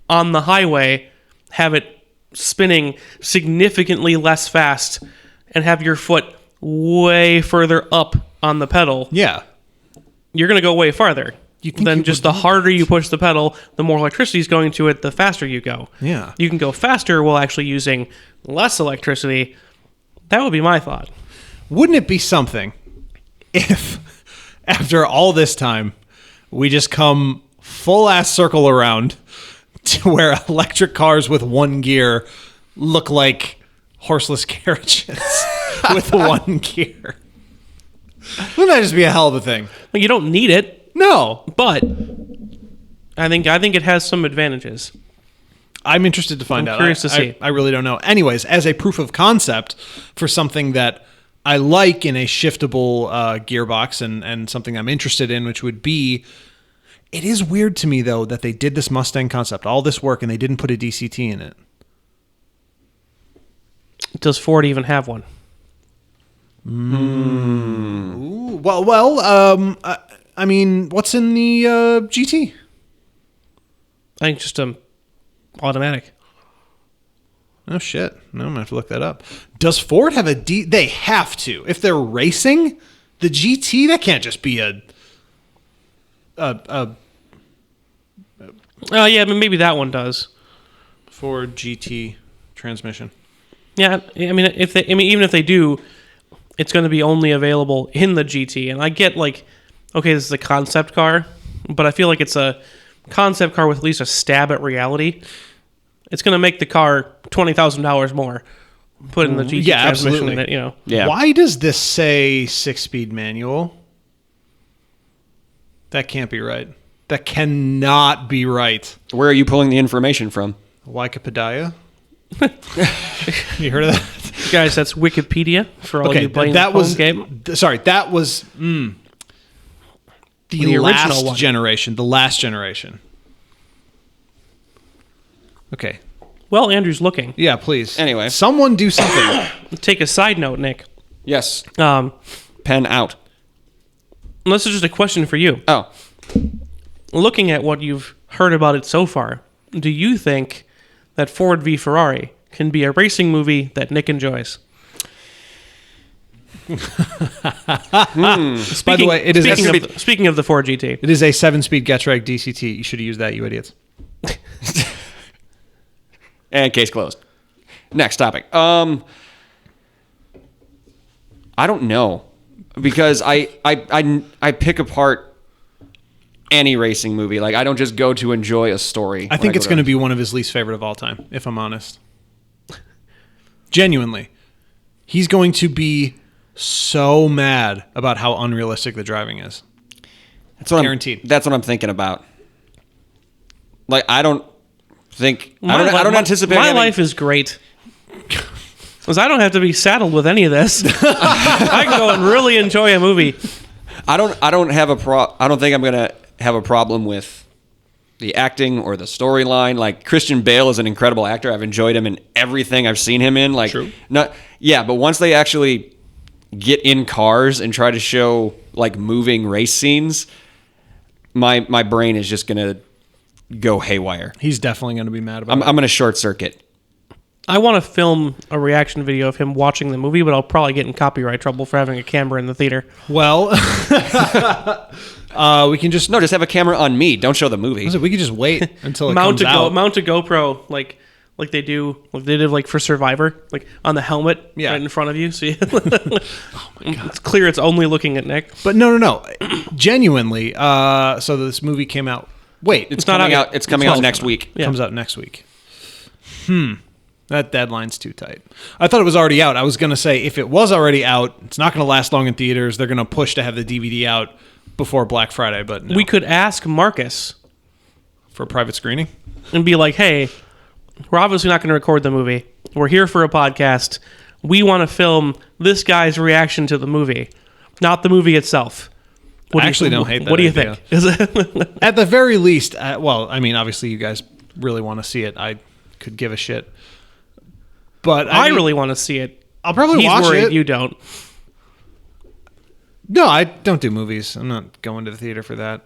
on the highway have it spinning significantly less fast and have your foot way further up on the pedal, Yeah. you're going to go way farther. think Then you just would the harder you push the pedal, the more electricity is going to it, the faster you go. Yeah. You can go faster while actually using less electricity. That would be my thought. Wouldn't it be something if, after all this time, we just come full ass circle around to where electric cars with 1 gear look like horseless carriages with 1 gear? Wouldn't that just be a hell of a thing? Like, you don't need it, No. but I think it has some advantages. I'm interested to find out. Curious to see. I really don't know. Anyways, as a proof of concept for something that I like in a shiftable gearbox and something I'm interested in, which would be, it is weird to me, though, that they did this Mustang concept, all this work, and they didn't put a DCT in it. Does Ford even have one? Ooh, I mean, what's in the GT? I think just automatic. Oh, shit. No, I'm going to have to look that up. Does Ford have a D? They have to. If they're racing, the GT, that can't just be a Oh yeah, but maybe that one does. Ford GT transmission. Yeah, I mean, even if they do, it's going to be only available in the GT. And I get, like, okay, this is a concept car, but I feel like it's a concept car with at least a stab at reality. It's going to make the car $20,000 more. Put in the GT transmission in it, Yeah. Why does this say 6-speed manual? That can't be right. That cannot be right. Where are you pulling the information from? Wikipedia? You heard of that? Guys, that's Wikipedia for all you playing that the was game. Sorry, that was the original last one. generation. The last generation. Okay. Well, Andrew's looking. Yeah, please. Anyway. Someone do something. Take a side note, Nick. Yes. This Pen out. is just a question for you. Oh. Looking at what you've heard about it so far, do you think that Ford v Ferrari can be a racing movie that Nick enjoys? By the way, it is Speaking of the Ford GT. it is a 7-speed Getrag DCT. You should have used that, you idiots. And case closed. Next topic. I don't know, because I pick apart any racing movie. Like, I don't just go to enjoy a story. I think it's going to be one of his least favorite of all time, if I'm honest. Genuinely. He's going to be so mad about how unrealistic the driving is. Guaranteed. That's what I'm thinking about. Like, I don't anticipate my having, life is great. Because I don't have to be saddled with any of this. I can go and really enjoy a movie. I don't think I'm going to have a problem with the acting or the storyline. Like, Christian Bale is an incredible actor. I've enjoyed him in everything I've seen him in. Like, True. But once they actually get in cars and try to show like moving race scenes, my brain is just going to go haywire. He's definitely going to be mad about I'm it. going to short circuit. I want to film a reaction video of him watching the movie, but I'll probably get in copyright trouble for having a camera in the theater. Well, we can just Just have a camera on me. Don't show the movie. we could just wait until it Mount comes out. a GoPro, like like they did like for Survivor, like on the helmet right in front of you. See, it's clear it's only looking at Nick. But no. Genuinely, so this movie came out. Wait, It's coming out. It's coming out next week. Yeah. Comes out next week. That deadline's too tight. I thought it was already out. I was going to say, if it was already out, it's not going to last long in theaters. They're going to push to have the DVD out before Black Friday, but no. We could ask Marcus For a private screening? and be like, hey, we're obviously not going to record the movie. We're here for a podcast. We want to film this guy's reaction to the movie, not the movie itself. I actually don't hate that What do you idea. think? Is it? At the very least, well, I mean, obviously you guys really want to see it. I could give a shit. But I mean, really want to see it. I'll probably He's watch worried it. you don't. No, I don't do movies. I'm not going to the theater for that.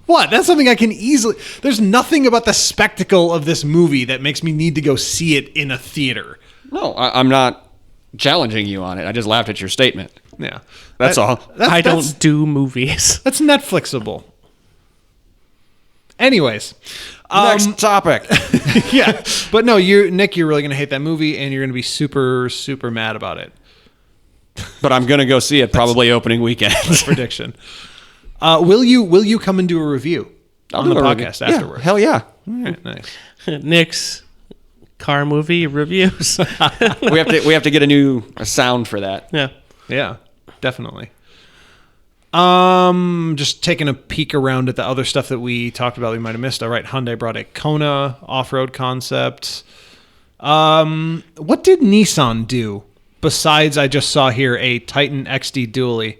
What? That's something I can easily... There's nothing about the spectacle of this movie that makes me need to go see it in a theater. No, I'm not challenging you on it. I just laughed at your statement. Yeah. That's all. I don't do movies. That's Netflixable. Anyways. Next topic. Yeah. But no, Nick, you're really going to hate that movie, and you're going to be super, super mad about it. But I'm going to go see it probably opening weekend. Prediction. Will you come and do a review on the podcast afterwards? Yeah, hell yeah. All right, nice. Nick's car movie reviews. We have to get a sound for that. Yeah. Yeah, definitely. Just taking a peek around at the other stuff that we talked about we might have missed. All right, Hyundai brought a Kona off-road concept. What did Nissan do besides I just saw here a Titan XD dually?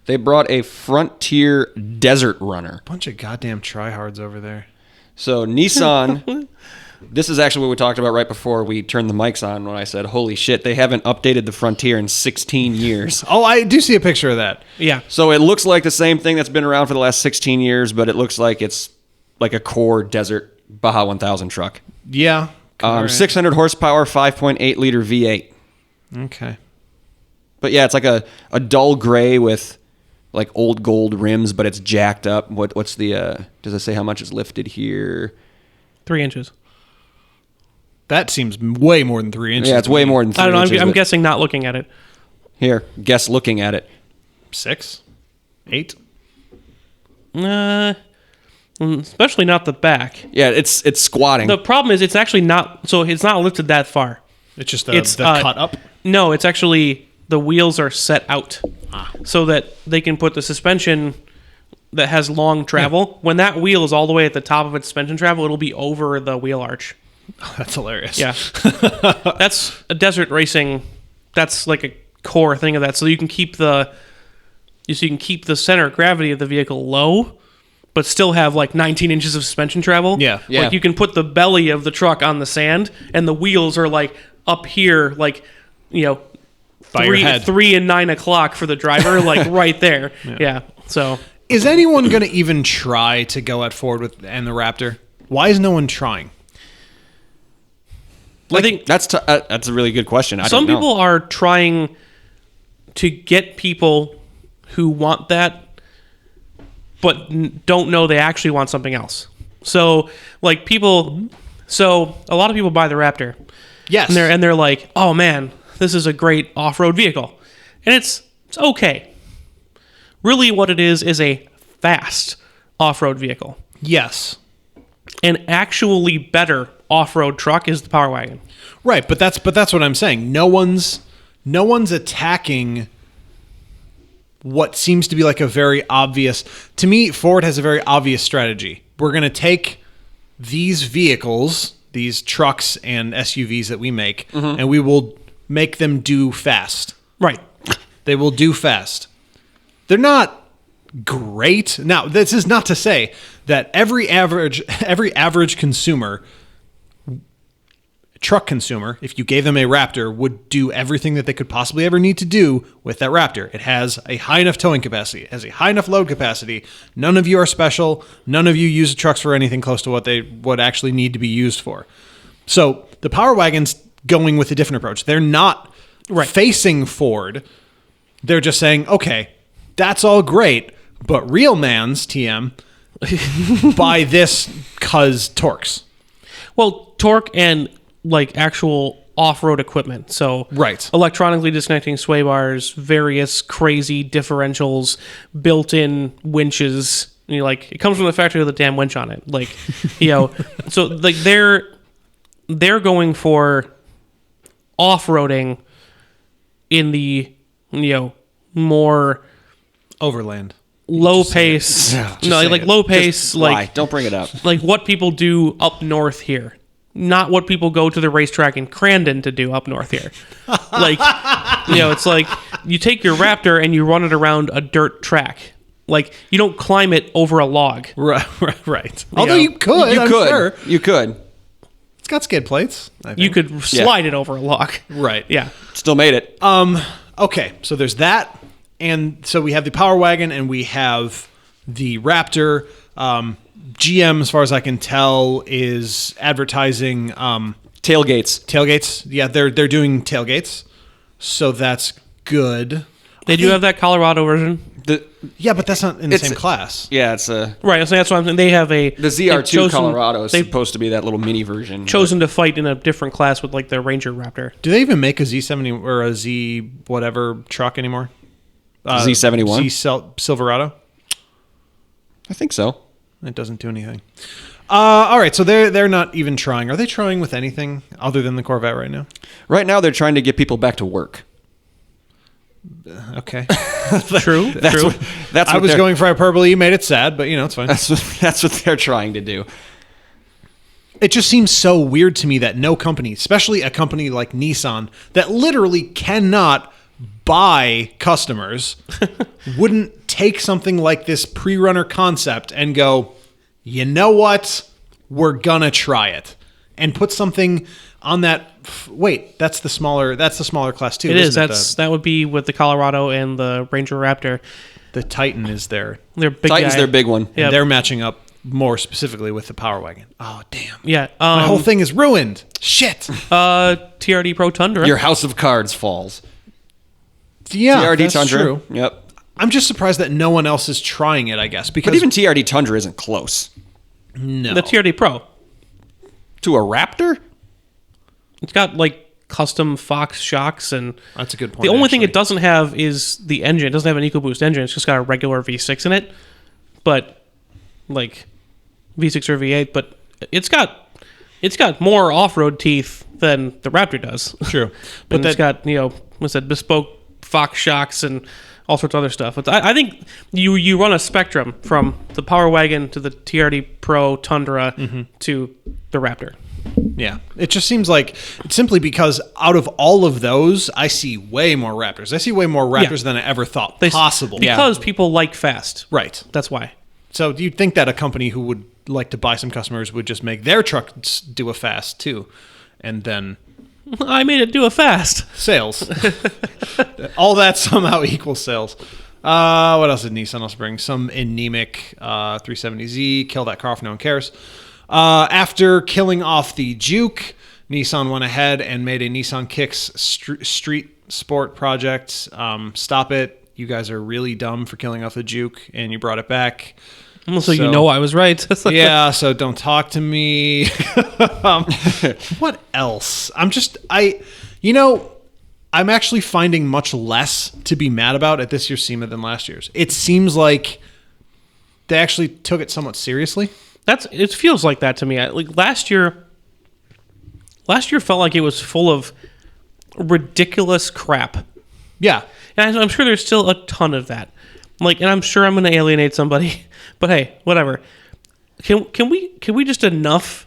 They brought a Frontier Desert Runner. Bunch of goddamn tryhards over there. So Nissan, this is actually what we talked about right before we turned the mics on when I said, holy shit, they haven't updated the Frontier in 16 years. Oh, I do see a picture of that. Yeah. So it looks like the same thing that's been around for the last 16 years, but it looks like it's like a core desert Baja 1000 truck. Yeah. All right. 600 horsepower, 5.8 liter V8. Okay. But yeah, it's like a dull gray with like old gold rims, but it's jacked up. What's the does it say how much is lifted here? 3 inches. That seems way more than 3 inches. Yeah, it's way more than 3 I don't know. inches, I'm but- guessing not looking at it. Here, guess looking at it. 6? 8? Especially not the back. Yeah, it's squatting. The problem is it's actually not. So it's not lifted that far. It's just the It's, cut up? No, it's actually the wheels are set out so that they can put the suspension that has long travel. When that wheel is all the way at the top of its suspension travel, it'll be over the wheel arch. That's hilarious. Yeah. That's a desert racing. That's like a core thing of that. So you can keep the center of gravity of the vehicle low, but still have like 19 inches of suspension travel. Yeah. Yeah. Like you can put the belly of the truck on the sand and the wheels are like up here, like, you know, By your head. 3 and 9 o'clock for the driver, like right there. Yeah. So Is anyone going to even try to go at Ford with and the Raptor? Why is no one trying? I think That's a really good question. some don't know. people are trying to get people who want that, but don't know they actually want something else. So, like so a lot of people buy the Raptor, Yes. and they're like, "Oh man, this is a great off-road vehicle," and it's okay. Really, what it is a fast off-road vehicle. Yes. An actually better off-road truck is the Power Wagon. Right, but that's what I'm saying. No one's attacking what seems to be like a very obvious. To me, Ford has a very obvious strategy. We're going to take these vehicles, these trucks and SUVs that we make, and we will make them do fast. Right. They will do fast. They're not great. Now, this is not to say that every average consumer, truck consumer, if you gave them a Raptor, would do everything that they could possibly ever need to do with that Raptor. It has a high enough towing capacity. It has a high enough load capacity. None of you are special. None of you use the trucks for anything close to what they would actually need to be used for. So the Power Wagon's going with a different approach. They're not facing Ford. They're just saying, okay, that's all great, but real man's TM buy this cuz torques. Well, torque and like actual off-road equipment. So Right. electronically disconnecting sway bars, various crazy differentials, built-in winches. And you're like, it comes from the factory with a damn winch on it. Like, so like they're going for off-roading in the more Overland. low pace. Low pace. Why? Don't bring it up. Like what people do up north here, not what people go to the racetrack in Crandon to do up north here. Like, it's like you take your Raptor and you run it around a dirt track. Like you don't climb it over a log. Right. Although you could, I'm sure. You could. It's got skid plates. I think. You could slide it over a log. Right. Yeah. Still made it. Okay, so there's that. And so we have the Power Wagon and we have the Raptor. GM, as far as I can tell, is advertising Tailgates. Yeah, they're doing tailgates, so that's good. They do have that Colorado version. Yeah, but that's not in the same class. Yeah, it's a... Right, so that's why I'm saying they have a... The ZR2 Colorado is supposed to be that little mini version. Chosen to fight in a different class with like the Ranger Raptor. Do they even make a Z70 or a Z whatever truck anymore? Z71? Silverado? I think so. It doesn't do anything. All right, so they're not even trying. Are they trying with anything other than the Corvette right now? Right now, they're trying to get people back to work. Okay. True. That's what I was going for hyperbole. You made it sad, but it's fine. That's what they're trying to do. It just seems so weird to me that no company, especially a company like Nissan, that literally cannot buy customers, wouldn't take something like this pre-runner concept and go, you know what? We're gonna try it. And put something on that. Wait, that's the smaller class too. It is. That would be with the Colorado and the Ranger Raptor. The Titan is their big Titan's guy. their big one. Yeah. And they're matching up more specifically with the Power Wagon. Oh damn. Yeah. My whole thing is ruined. Shit. TRD Pro Tundra. Your house of cards falls. Yeah, TRD that's Tundra. true. Yep. I'm just surprised that no one else is trying it, I guess. Because But even TRD Tundra isn't close. no. The TRD Pro. To a Raptor? It's got like custom Fox shocks, and That's a good point. the only thing actually. it doesn't have is the engine. It doesn't have an EcoBoost engine. It's just got a regular V6 in it, but like V6 or V8. But it's got more off-road teeth than the Raptor does. True. But it's got what's that, bespoke Fox shocks and all sorts of other stuff. But I think you run a spectrum from the Power Wagon to the TRD Pro Tundra to the Raptor. Yeah. It just seems like simply because out of all of those, I see way more Raptors. I see way more Raptors than I ever thought possible. Because people like fast. Right. That's why. So do you think that a company who would like to buy some customers would just make their trucks do a fast too? And then I made it do a fast. sales. All that somehow equals sales. What else did Nissan also bring? Some anemic 370Z. Kill that car if no one cares. After killing off the Juke, Nissan went ahead and made a Nissan Kicks street sport project. Stop it. You guys are really dumb for killing off the Juke, and you brought it back. So you know I was right. Yeah, so don't talk to me. What else? I'm actually finding much less to be mad about at this year's SEMA than last year's. It seems like they actually took it somewhat seriously. It feels like that to me. Like last year felt like it was full of ridiculous crap. Yeah. And I'm sure there's still a ton of that. Like, and I'm sure I'm going to alienate somebody, but hey, whatever. Can we just enough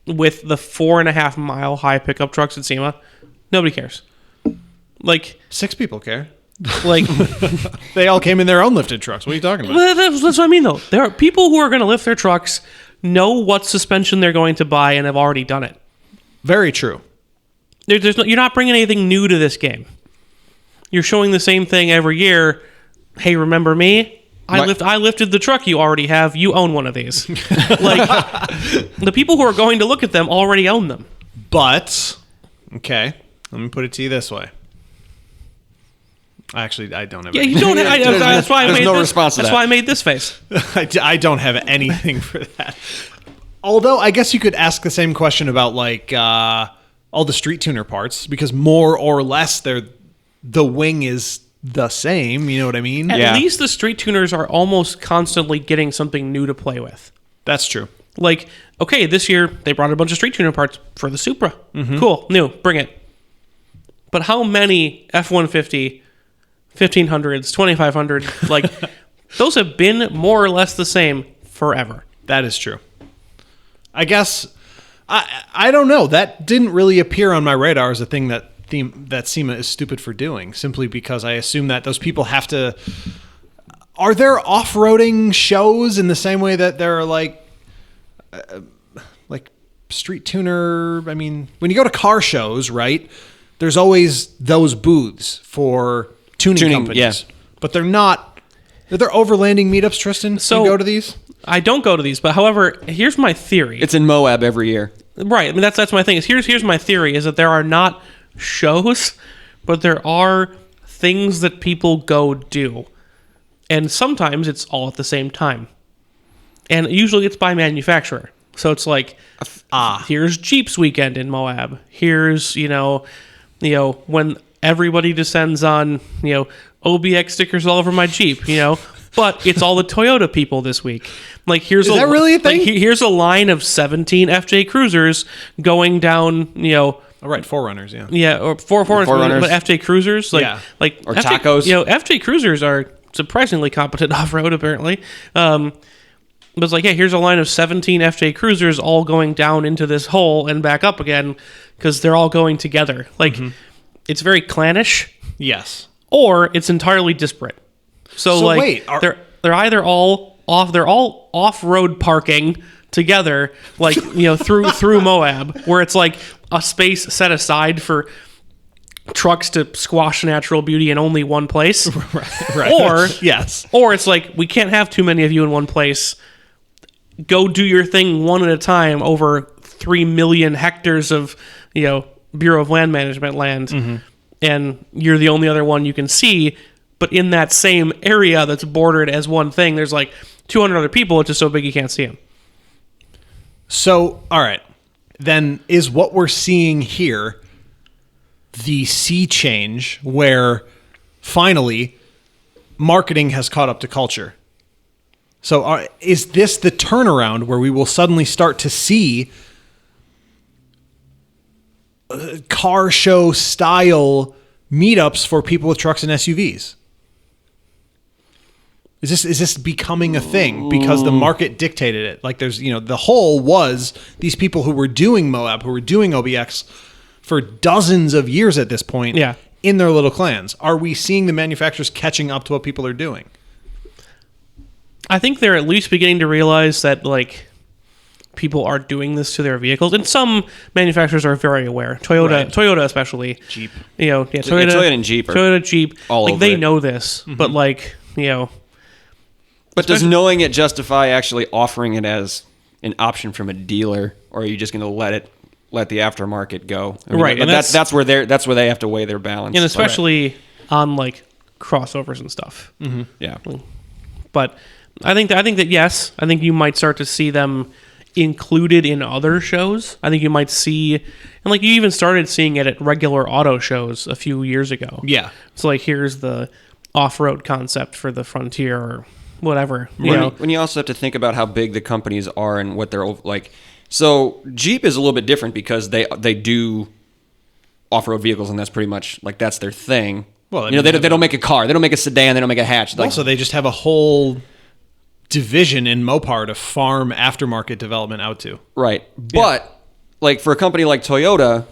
with the 4.5 mile high pickup trucks at SEMA? Nobody cares. Like 6 people care. Like they all came in their own lifted trucks. What are you talking about? Well, that's what I mean, though. There are people who are going to lift their trucks, know what suspension they're going to buy, and have already done it. Very true. You're not bringing anything new to this game. You're showing the same thing every year. Hey, remember me? I lifted the truck you already have. You own one of these. Like the people who are going to look at them already own them. But okay, let me put it to you this way. Actually, I don't have. Yeah, you don't. That's why I made no this. response to That's that. why I made this face. I don't have anything for that. Although I guess you could ask the same question about like all the street tuner parts, because more or less the wing is the same. You know what I mean? At least the street tuners are almost constantly getting something new to play with. That's true. Like, okay, this year they brought a bunch of street tuner parts for the Supra. Cool, new, bring it. But how many F-150, 1500s, 2500, like, those have been more or less the same forever. That is true. I guess, I don't know. That didn't really appear on my radar as a thing that SEMA is stupid for doing, simply because I assume that those people have to... Are there off-roading shows in the same way that there are like street tuner? I mean, when you go to car shows, right, there's always those booths for tuning companies. Yeah. But they're not... Are there overlanding meetups, Tristan? So, you go to these? I don't go to these, but however, here's my theory. It's in Moab every year. Right. I mean, that's my thing. Is here's my theory is that there are not shows, but there are things that people go do. And sometimes it's all at the same time. And usually it's by manufacturer. So it's like, here's Jeep's weekend in Moab. Here's, when everybody descends on, OBX stickers all over my Jeep, But it's all the Toyota people this week. Like, Is that really a thing? Like, here's a line of 17 FJ Cruisers going down, All right, Forerunners, yeah. Yeah, or Forerunners, but FJ Cruisers, or FJ, tacos. FJ Cruisers are surprisingly competent off-road, apparently. But it's like, here's a line of 17 FJ Cruisers all going down into this hole and back up again because they're all going together. Like, it's very clannish. Yes. Or it's entirely disparate. So like, wait, they're either all off-road parking together, like, through Moab, where it's like a space set aside for trucks to squash natural beauty in only one place. Right. Or yes. Or it's like, we can't have too many of you in one place. Go do your thing one at a time over 3 million hectares of, Bureau of Land Management land. And you're the only other one you can see. But in that same area that's bordered as one thing, there's like 200 other people. It's just so big you can't see them. So, all right. Then is what we're seeing here the sea change where finally marketing has caught up to culture? So is this the turnaround where we will suddenly start to see car show style meetups for people with trucks and SUVs? Is this becoming a thing because the market dictated it? Like, there's, the whole was these people who were doing Moab, who were doing OBX for dozens of years at this point, in their little clans. Are we seeing the manufacturers catching up to what people are doing? I think they're at least beginning to realize that, like, people are doing this to their vehicles, and some manufacturers are very aware. Toyota especially. Jeep. Toyota and Jeep. Toyota, Jeep. All like, over they it. know this, but like, But does knowing it justify actually offering it as an option from a dealer, or are you just going to let the aftermarket go? Right, and that's where they have to weigh their balance, and especially on like crossovers and stuff. Yeah. But I think that yes, I think you might start to see them included in other shows. I think you might see, and like you even started seeing it at regular auto shows a few years ago. Yeah. So like, here's the off-road concept for the Frontier or whatever. When you also have to think about how big the companies are and what they're like. So Jeep is a little bit different because they do off-road vehicles, and that's pretty much like that's their thing. Well, they don't make a car, they don't make a sedan, they don't make a hatch. Also, they just have a whole division in Mopar to farm aftermarket development out to. Right. But like for a company like Toyota,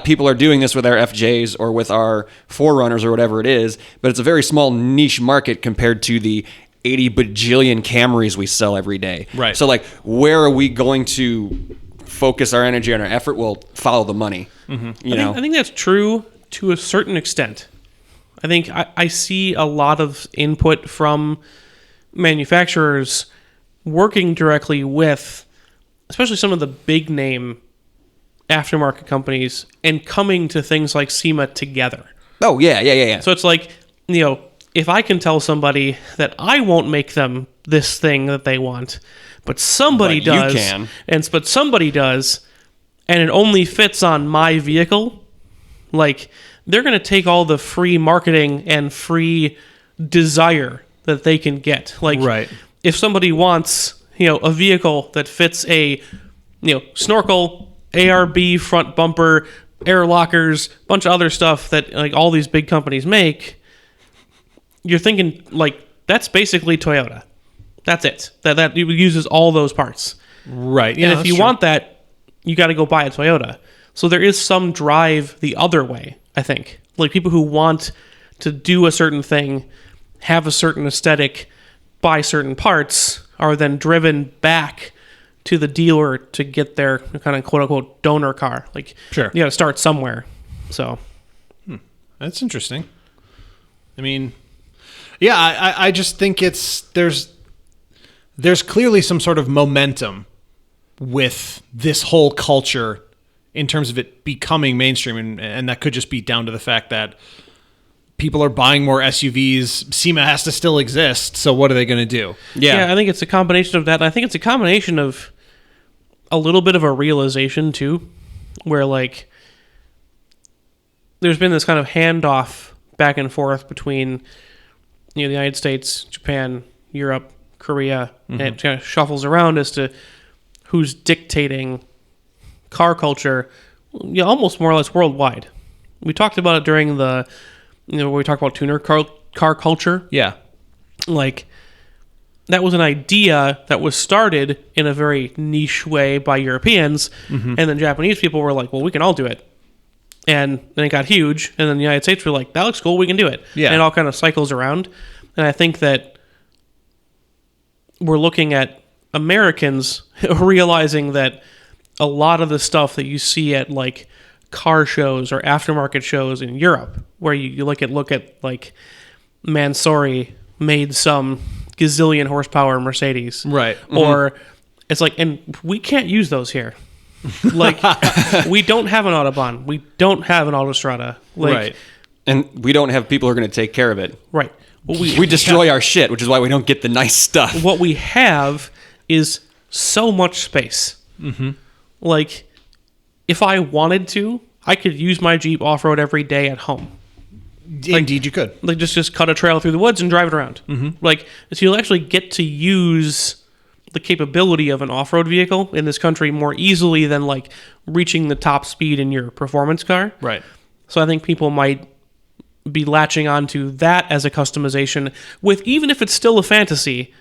people are doing this with our FJs or with our Forerunners or whatever it is, but it's a very small niche market compared to the 80 bajillion Camrys we sell every day. Right. So like, where are we going to focus our energy and our effort? We'll follow the money. I think that's true to a certain extent. I think I see a lot of input from manufacturers working directly with, especially some of the big name aftermarket companies, and coming to things like SEMA together. Oh, yeah. So it's like, if I can tell somebody that I won't make them this thing that they want, but somebody But you does, can. but somebody does, and it only fits on my vehicle, like they're going to take all the free marketing and free desire that they can get. Like, Right. if somebody wants, a vehicle that fits a, snorkel, ARB front bumper, air lockers, bunch of other stuff that like all these big companies make, you're thinking like that's basically Toyota. That's it. That uses all those parts. Right. Yeah, And if you want that, you got to go buy a Toyota. So there is some drive the other way, I think. Like people who want to do a certain thing, have a certain aesthetic, buy certain parts, are then driven back to the dealer to get their kind of quote unquote donor car. Like, Sure. you got to start somewhere. So That's interesting. I mean, yeah, I just think there's clearly some sort of momentum with this whole culture in terms of it becoming mainstream, and that could just be down to the fact that people are buying more SUVs. SEMA has to still exist, so what are they going to do? yeah, I think it's a combination of that. And I think it's a combination of a little bit of a realization too, where like there's been this kind of handoff back and forth between the United States, Japan, Europe, Korea, and it kind of shuffles around as to who's dictating car culture, almost more or less worldwide. We talked about it during the, when we talked about tuner car culture. Yeah. Like, that was an idea that was started in a very niche way by Europeans, and then Japanese people were like, well, we can all do it. And then it got huge, and then the United States were like, that looks cool, we can do it. Yeah. And it all kind of cycles around. And I think that we're looking at Americans realizing that a lot of the stuff that you see at like car shows or aftermarket shows in Europe, where you look at like Mansory made some gazillion horsepower Mercedes, Right. Or it's like, and we can't use those here. Like, we don't have an Autobahn, we don't have an Autostrada, like, Right. And we don't have people who are going to take care of it. right. What We destroy our shit, which is why we don't get the nice stuff. what we have is so much space. Like, if I wanted to, I could use my Jeep off-road every day at home. Indeed, you could. Like, just cut a trail through the woods and drive it around. Like, so you'll actually get to use the capability of an off-road vehicle in this country more easily than, like, reaching the top speed in your performance car. Right. So I think people might be latching onto that as a customization with, even if it's still a fantasy,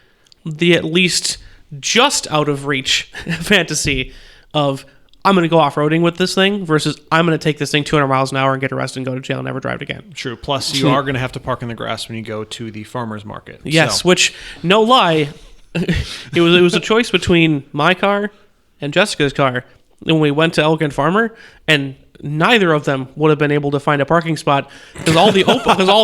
the at least just out of reach fantasy of, I'm going to go off-roading with this thing versus I'm going to take this thing 200 miles an hour and get arrested and go to jail and never drive it again. True. Plus, you are going to have to park in the grass when you go to the farmer's market. Yes, So- which, no lie, it was a choice between my car and Jessica's car when we went to Elegant Farmer, and neither of them would have been able to find a parking spot because all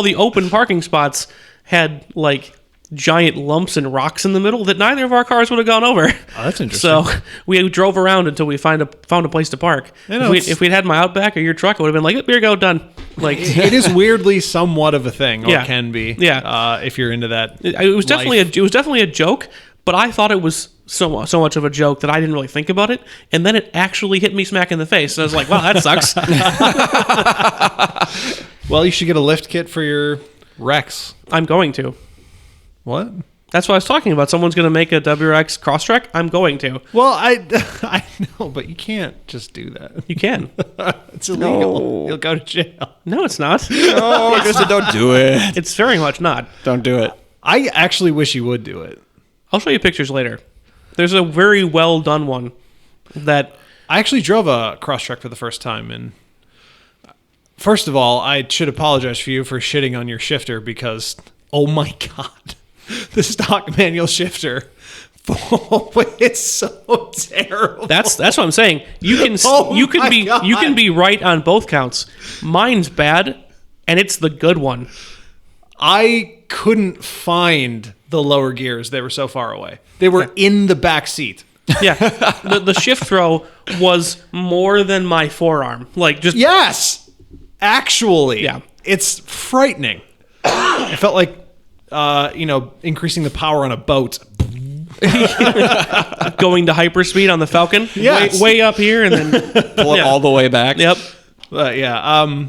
the open parking spots had like giant lumps and rocks in the middle that neither of our cars would have gone over. Oh, that's interesting. So we drove around until we found a place to park. I know, If we'd had my Outback or your truck, it would have been like, here you go, done. Like, it is weirdly somewhat of a thing, or Yeah. can be. Yeah. If you're into that. it was definitely life. a joke, but I thought it was so much of a joke that I didn't really think about it, and then it actually hit me smack in the face. And I was like, wow, that sucks. Well, you should get a lift kit for your Rex. I'm going to. What? That's what I was talking about. Someone's going to make a WRX Crosstrek. I'm going to. Well, I know, but you can't just do that. You can. It's illegal. No. You'll go to jail. No, it's not. Oh, Krista, don't do it. It's very much not. Don't do it. I actually wish you would do it. I'll show you pictures later. There's a very well done one that I actually drove a Crosstrek for the first time, and first of all, I should apologize for you for shitting on your shifter because, oh my god, the stock manual shifter, it's so terrible. that's what I'm saying. You can Oh you can my be God. you can be right on both counts. Mine's bad, and it's the good one. I couldn't find the lower gears; they were so far away. They were in the back seat. Yeah, the shift throw was more than my forearm. Like just Yes, actually, Yeah. it's frightening. It felt like, increasing the power on a boat. Going to hyperspeed on the Falcon. Yes. Way up here and then Pull it all the way back. Yep. Yeah.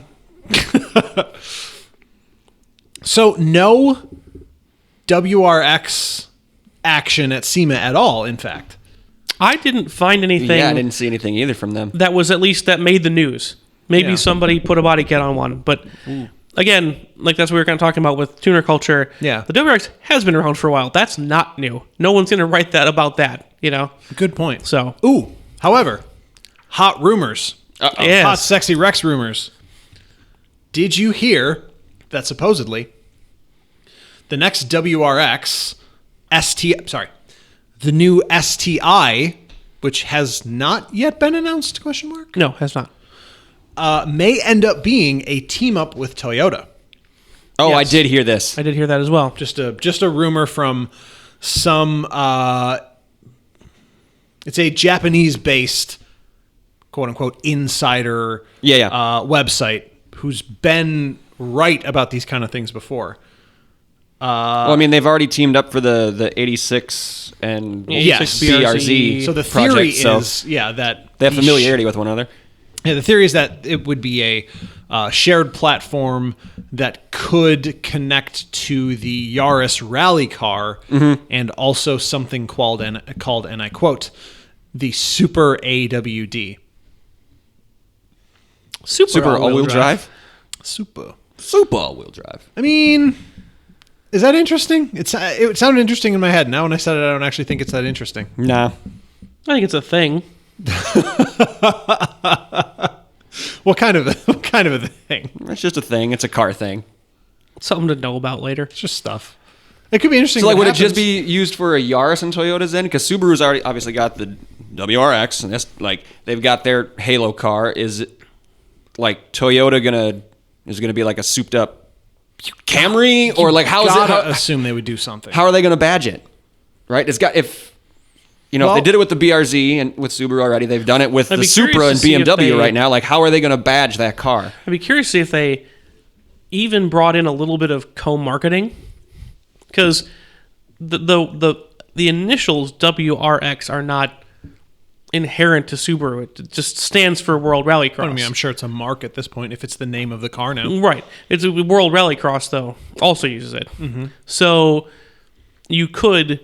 So no WRX action at SEMA at all, in fact. I didn't find anything Yeah, I didn't see anything either from them. that was at least that made the news. Maybe Yeah. somebody put a body kit on one, but again, like that's what we were kind of talking about with tuner culture. Yeah. The WRX has been around for a while. That's not new. No one's going to write that about that, you know? Good point. So, Ooh, however, hot rumors. yes. Hot sexy Rex rumors. Did you hear that supposedly the next WRX the new STI, which has not yet been announced, question mark, No, has not. may end up being a team up with Toyota. Oh, I Yes. did hear this. I did hear that as well. Just a rumor from some it's a Japanese based quote unquote insider Yeah. website who's been right about these kind of things before. Well, I mean, they've already teamed up for the 86 and Yes. BRZ. So the theory project, so is that they have the familiarity with one another. the theory is that it would be a shared platform that could connect to the Yaris rally car and also something called, and I quote, the Super AWD. Super all-wheel drive. Super. Super all-wheel drive. I mean, is that interesting? It sounded interesting in my head. Now when I said it, I don't actually think it's that interesting. Nah. I think it's a thing. What kind of a thing? It's just a thing. It's a car thing. Something to know about later. It's just stuff. It could be interesting. So, like, if would it just happens. be used for a Yaris and Toyotas then? Because Subaru's already obviously got the WRX, and that's like they've got their Halo car. Is it like Toyota gonna be like a souped up Camry, or like how is it? Gotta assume they would do something. How are they gonna badge it? Right? It's got if they did it with the BRZ and with Subaru already, they've done it with I'd the be Supra curious and to see if BMW they- right now. Like, how are they gonna badge that car? I'd be curious to see if they even brought in a little bit of co-marketing, because the initials WRX are not inherent to Subaru. It just stands for World Rallycross. I mean, I'm sure it's a mark at this point if it's the name of the car now. Right. It's a World Rallycross though. Also uses it. Mm-hmm. So you could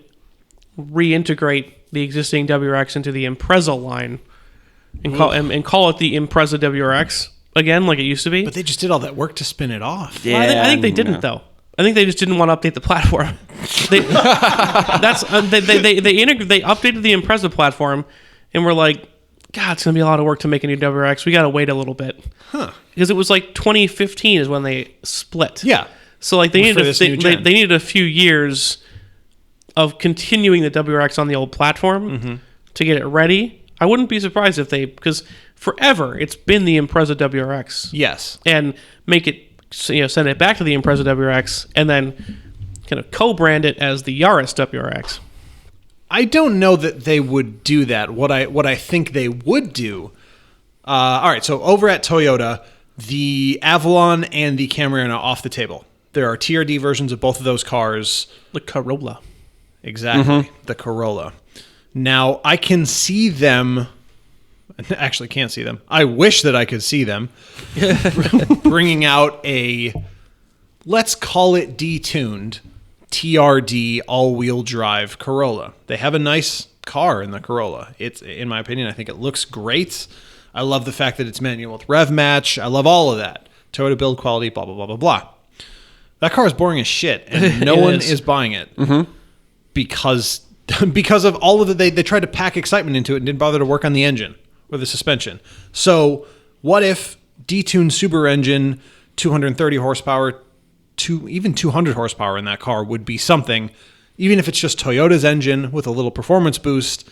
reintegrate the existing WRX into the Impreza line and call it the Impreza WRX again, like it used to be. But they just did all that work to spin it off. Well, I think they didn't though. I think they just didn't want to update the platform. They updated the Impreza platform, and we're like, God, it's gonna be a lot of work to make a new WRX. We gotta wait a little bit, because it was like 2015 is when they split. Yeah. So like they For needed this new gen. they needed a few years of continuing the WRX on the old platform to get it ready. I wouldn't be surprised if because forever it's been the Impreza WRX. Yes. And make it, send it back to the Impreza WRX and then kind of co-brand it as the Yaris WRX. I don't know that they would do that. What I think they would do. All right. So over at Toyota, the Avalon and the Camry are now off the table. There are TRD versions of both of those cars. The Corolla. Exactly. The Corolla. Now, I can see them. Actually, can't see them. I wish that I could see them bringing out a, let's call it detuned, TRD all-wheel drive Corolla. They have a nice car in the Corolla. It's, in my opinion, I think it looks great. I love the fact that it's manual with rev match. I love all of that. Toyota build quality, blah, blah, blah, blah, blah. That car is boring as shit, and no one is buying it because of all of they tried to pack excitement into it and didn't bother to work on the engine or the suspension. So what if detuned Subaru engine, 230 horsepower, even 200 horsepower in that car would be something, even if it's just Toyota's engine with a little performance boost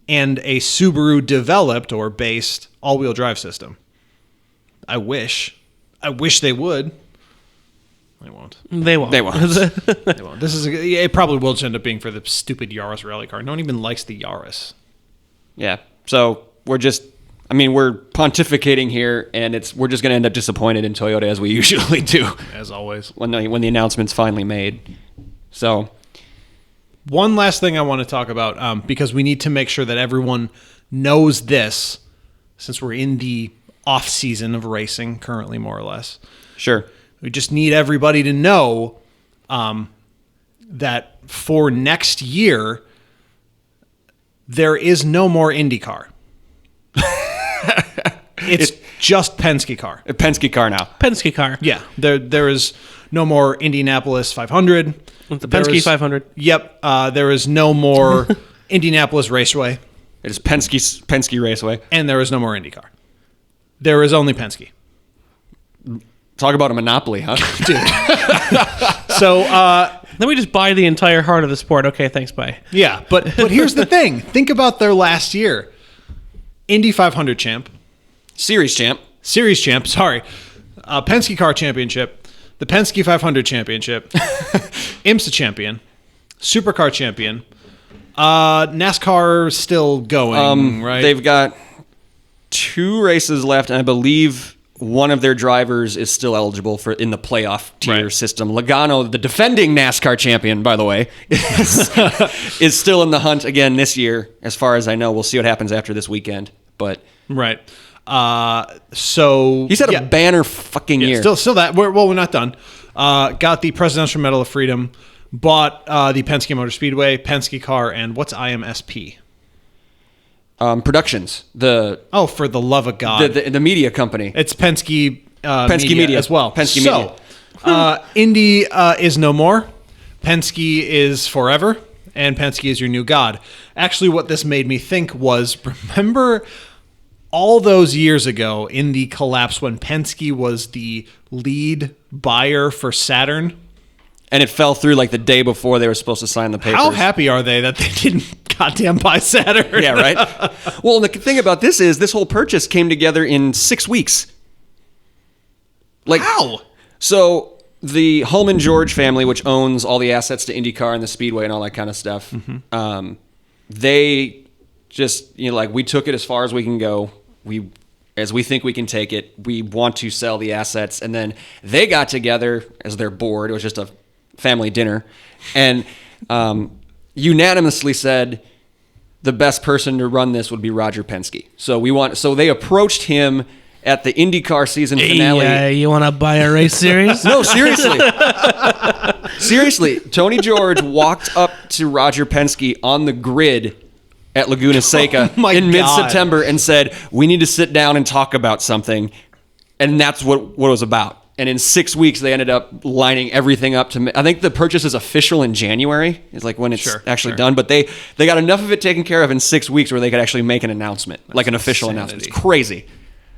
and a Subaru developed or based all-wheel drive system. I wish they would. They won't. They won't. They won't. They won't. It probably will just end up being for the stupid Yaris rally car. No one even likes the Yaris. Yeah. So we're pontificating here, and we're just going to end up disappointed in Toyota as we usually do As always. when the announcement's finally made. So one last thing I want to talk about, because we need to make sure that everyone knows this, since we're in the off season of racing currently, more or less. Sure. We just need everybody to know that for next year, there is no more IndyCar. It's just Penske car. A Penske car now. Penske car. Yeah, there is no more Indianapolis 500. The Penske 500. Yep. There is no more Indianapolis Raceway. It is Penske Raceway. And there is no more IndyCar. There is only Penske. Talk about a monopoly, huh? Dude. So, Then we just buy the entire heart of the sport. Okay, thanks, bye. yeah, but here's the thing. Think about their last year. Indy 500 champ. Series champ. Series champ, sorry. Penske Car Championship. The Penske 500 Championship. IMSA champion. Supercar champion. NASCAR still going, right? They've got 2 races left, and I believe one of their drivers is still eligible for in the playoff tier system. Logano, the defending NASCAR champion, by the way, is still in the hunt again this year. As far as I know, we'll see what happens after this weekend. But right. So he's had a banner fucking year. Still that. We're not done. Got the Presidential Medal of Freedom. Bought the Penske Motor Speedway, Penske Car, and what's IMSP? Productions. For the love of God. The media company. It's Penske Media as well. Penske Media. Indy is no more. Penske is forever, and Penske is your new god. Actually, what this made me think was, remember all those years ago in the collapse when Penske was the lead buyer for Saturn? And it fell through like the day before they were supposed to sign the papers. How happy are they that they didn't goddamn buy Saturn? Yeah, right? Well, the thing about this is this whole purchase came together in 6 weeks. Like, how? So the Holman George family, which owns all the assets to IndyCar and the Speedway and all that kind of stuff, they just, we took it as far as we can go. As we think we can take it, we want to sell the assets. And then they got together as their board. It was just a family dinner. And unanimously said the best person to run this would be Roger Penske. So they approached him at the IndyCar season finale. Hey, you want to buy a race series? No, seriously. Seriously, Tony George walked up to Roger Penske on the grid at Laguna Seca in mid-September and said, we need to sit down and talk about something. And that's what it was about. And in 6 weeks, they ended up lining everything up to... I think the purchase is official in January. It's like when it's actually done. But they got enough of it taken care of in 6 weeks where they could actually make an announcement, like an official announcement. It's crazy.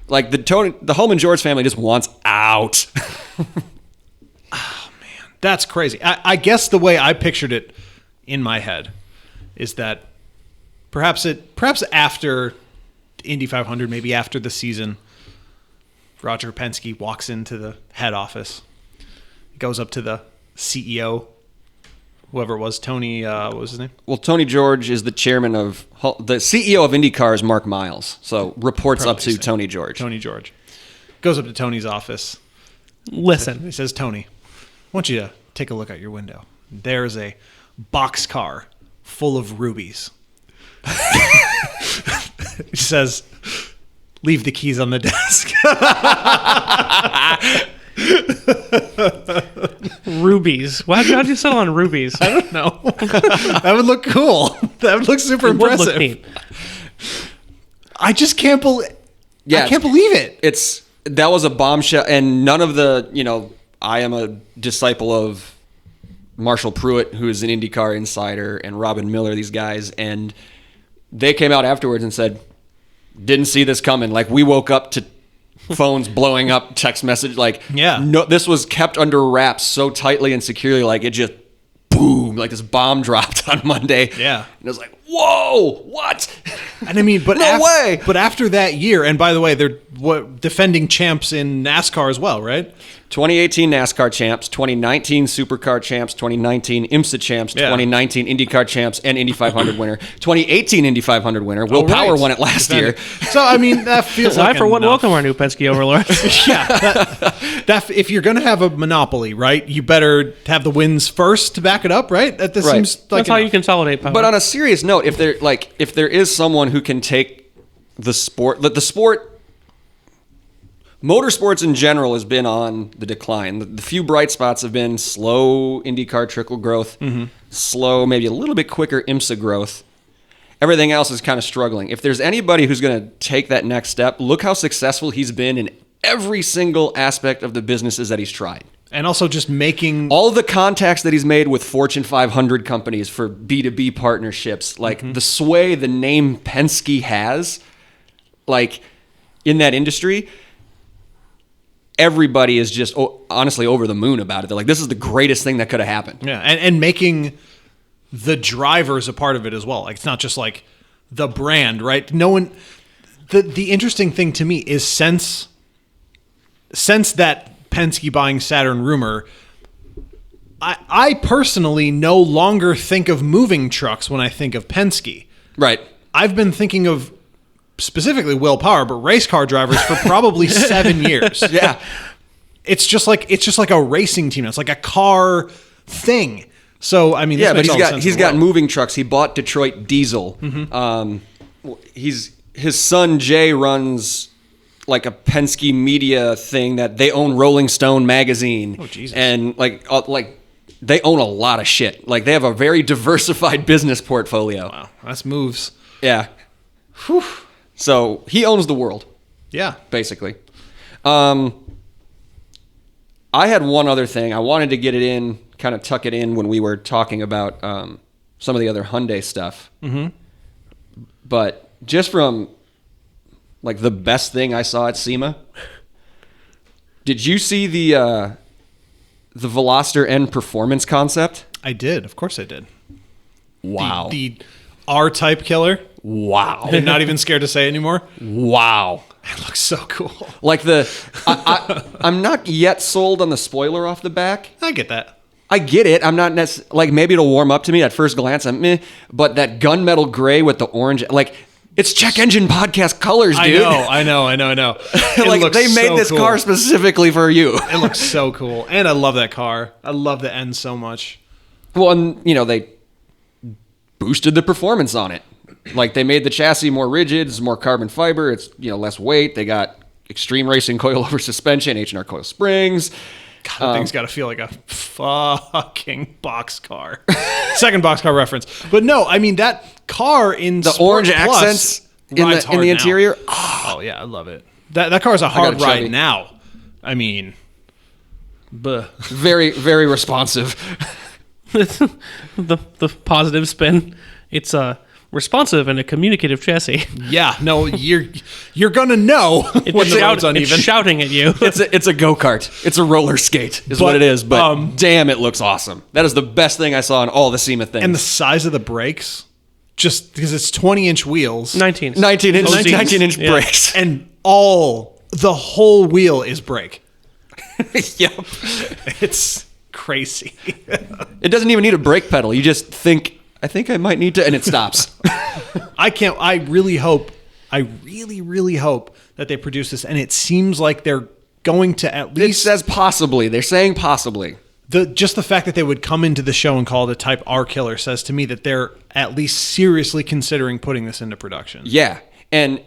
Like the Holman George family just wants out. Oh, man. That's crazy. I guess the way I pictured it in my head is that perhaps after Indy 500, maybe after the season, Roger Penske walks into the head office, goes up to the CEO, whoever it was, Tony, what was his name? Well, Tony George is the chairman of... The CEO of IndyCar is Mark Miles, so reports up to Tony George. Tony George. Goes up to Tony's office. Listen. He says, Tony, I want you to take a look out your window. There's a boxcar full of rubies. He says, leave the keys on the desk. Rubies. How'd you settle on rubies? I don't know. That would look cool. That would look super impressive. Would look neat. I just can't believe. Yeah, I can't believe it. That was a bombshell, and none of the. I am a disciple of Marshall Pruitt, who is an IndyCar insider, and Robin Miller. These guys, and they came out afterwards and said, "Didn't see this coming." Like, we woke up to phones blowing up, text message. Like, no, this was kept under wraps so tightly and securely. Like, it just boom, like this bomb dropped on Monday. Yeah, and it was like, whoa, what? And I mean, but no way. But after that year, and by the way, they're defending champs in NASCAR as well, right? 2018 NASCAR champs, 2019 Supercar champs, 2019 IMSA champs, 2019 IndyCar champs, and Indy 500 winner. 2018 Indy 500 winner. Will Power won it last year. So, I mean, that feels like I, for one, welcome our new Penske overlord. Yeah. That if you're going to have a monopoly, right, you better have the wins first to back it up, right? right? That this Right. seems like That's how you enough. consolidate power. But on a serious note, if there is someone who can take the sport, motorsports in general has been on the decline. The few bright spots have been slow IndyCar trickle growth, slow, maybe a little bit quicker IMSA growth. Everything else is kind of struggling. If there's anybody who's going to take that next step, look how successful he's been in every single aspect of the businesses that he's tried. And also just making All the contacts that he's made with Fortune 500 companies for B2B partnerships, like the sway the name Penske has, like in that industry, everybody is just honestly over the moon about it. They're like, this is the greatest thing that could have happened. Yeah, and making the drivers a part of it as well. Like, it's not just like the brand, right? No one. The interesting thing to me is since that Penske buying Saturn rumor, I personally no longer think of moving trucks when I think of Penske. Right. I've been thinking of specifically Will Power, but race car drivers for probably 7 years. Yeah. It's just like a racing team. It's like a car thing. So I mean, this Yeah, but makes all the sense he's in the got world. moving trucks. He bought Detroit Diesel. His son Jay runs like a Penske media thing that they own Rolling Stone magazine. Oh, Jesus. And like they own a lot of shit. Like they have a very diversified business portfolio. Wow, that's moves. Yeah. Whew. So he owns the world, Yeah. basically. I had one other thing. I wanted to get it in, kind of tuck it in when we were talking about some of the other Hyundai stuff. Mm-hmm. But just from like the best thing I saw at SEMA, did you see the Veloster N performance concept? I did. Of course I did. Wow. The R-type killer. Wow. I'm not even scared to say it anymore. Wow. It looks so cool. Like I'm not yet sold on the spoiler off the back. I get that. I get it. I'm not like maybe it'll warm up to me at first glance. I'm meh, but that gunmetal gray with the orange, like it's Check Engine Podcast colors, dude. I know. It Like looks they made so this cool. car specifically for you. It looks so cool, and I love that car. I love the N so much. Well, and they boosted the performance on it. Like they made the chassis more rigid, it's more carbon fiber, it's less weight. They got extreme racing coilover suspension, H&R coil springs. God, that thing's got to feel like a fucking boxcar. Second boxcar reference, but no, I mean that car in The Sport orange Plus accents in rides the hard now. interior. Oh yeah, I love it. That car is a hard gotta tell ride you. now. I mean, Very, very responsive. the positive spin. It's responsive and a communicative chassis. yeah, no, you're gonna know when the road's uneven. It's shouting at you. It's a go-kart. It's a roller skate is what But, it is. But damn, it looks awesome. That is the best thing I saw in all the SEMA things. And the size of the brakes, just because it's 20-inch wheels, 19. 19-inch Yeah. brakes. and the whole wheel is brake. Yep. It's crazy. It doesn't even need a brake pedal. You just think, I think I might need to, and it stops. I really hope that they produce this, and it seems like they're going to at It least says possibly. They're saying possibly. just the fact that they would come into the show and call it a Type R killer says to me that they're at least seriously considering putting this into production. Yeah. And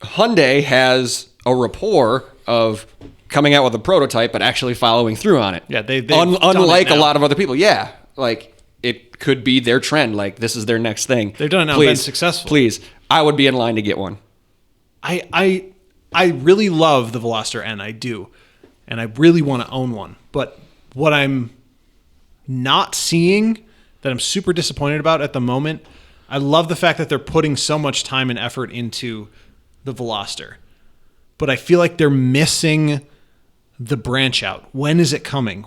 Hyundai has a rapport of coming out with a prototype, but actually following through on it. Yeah, they've done unlike it a now. lot of other people. Yeah. Like, it could be their trend. Like, this is their next thing. They've done it now, Please, been successful. Please. I would be in line to get one. I really love the Veloster N, I do. And I really want to own one. But what I'm not seeing that I'm super disappointed about at the moment, I love the fact that they're putting so much time and effort into the Veloster. But I feel like they're missing the branch out. When is it coming?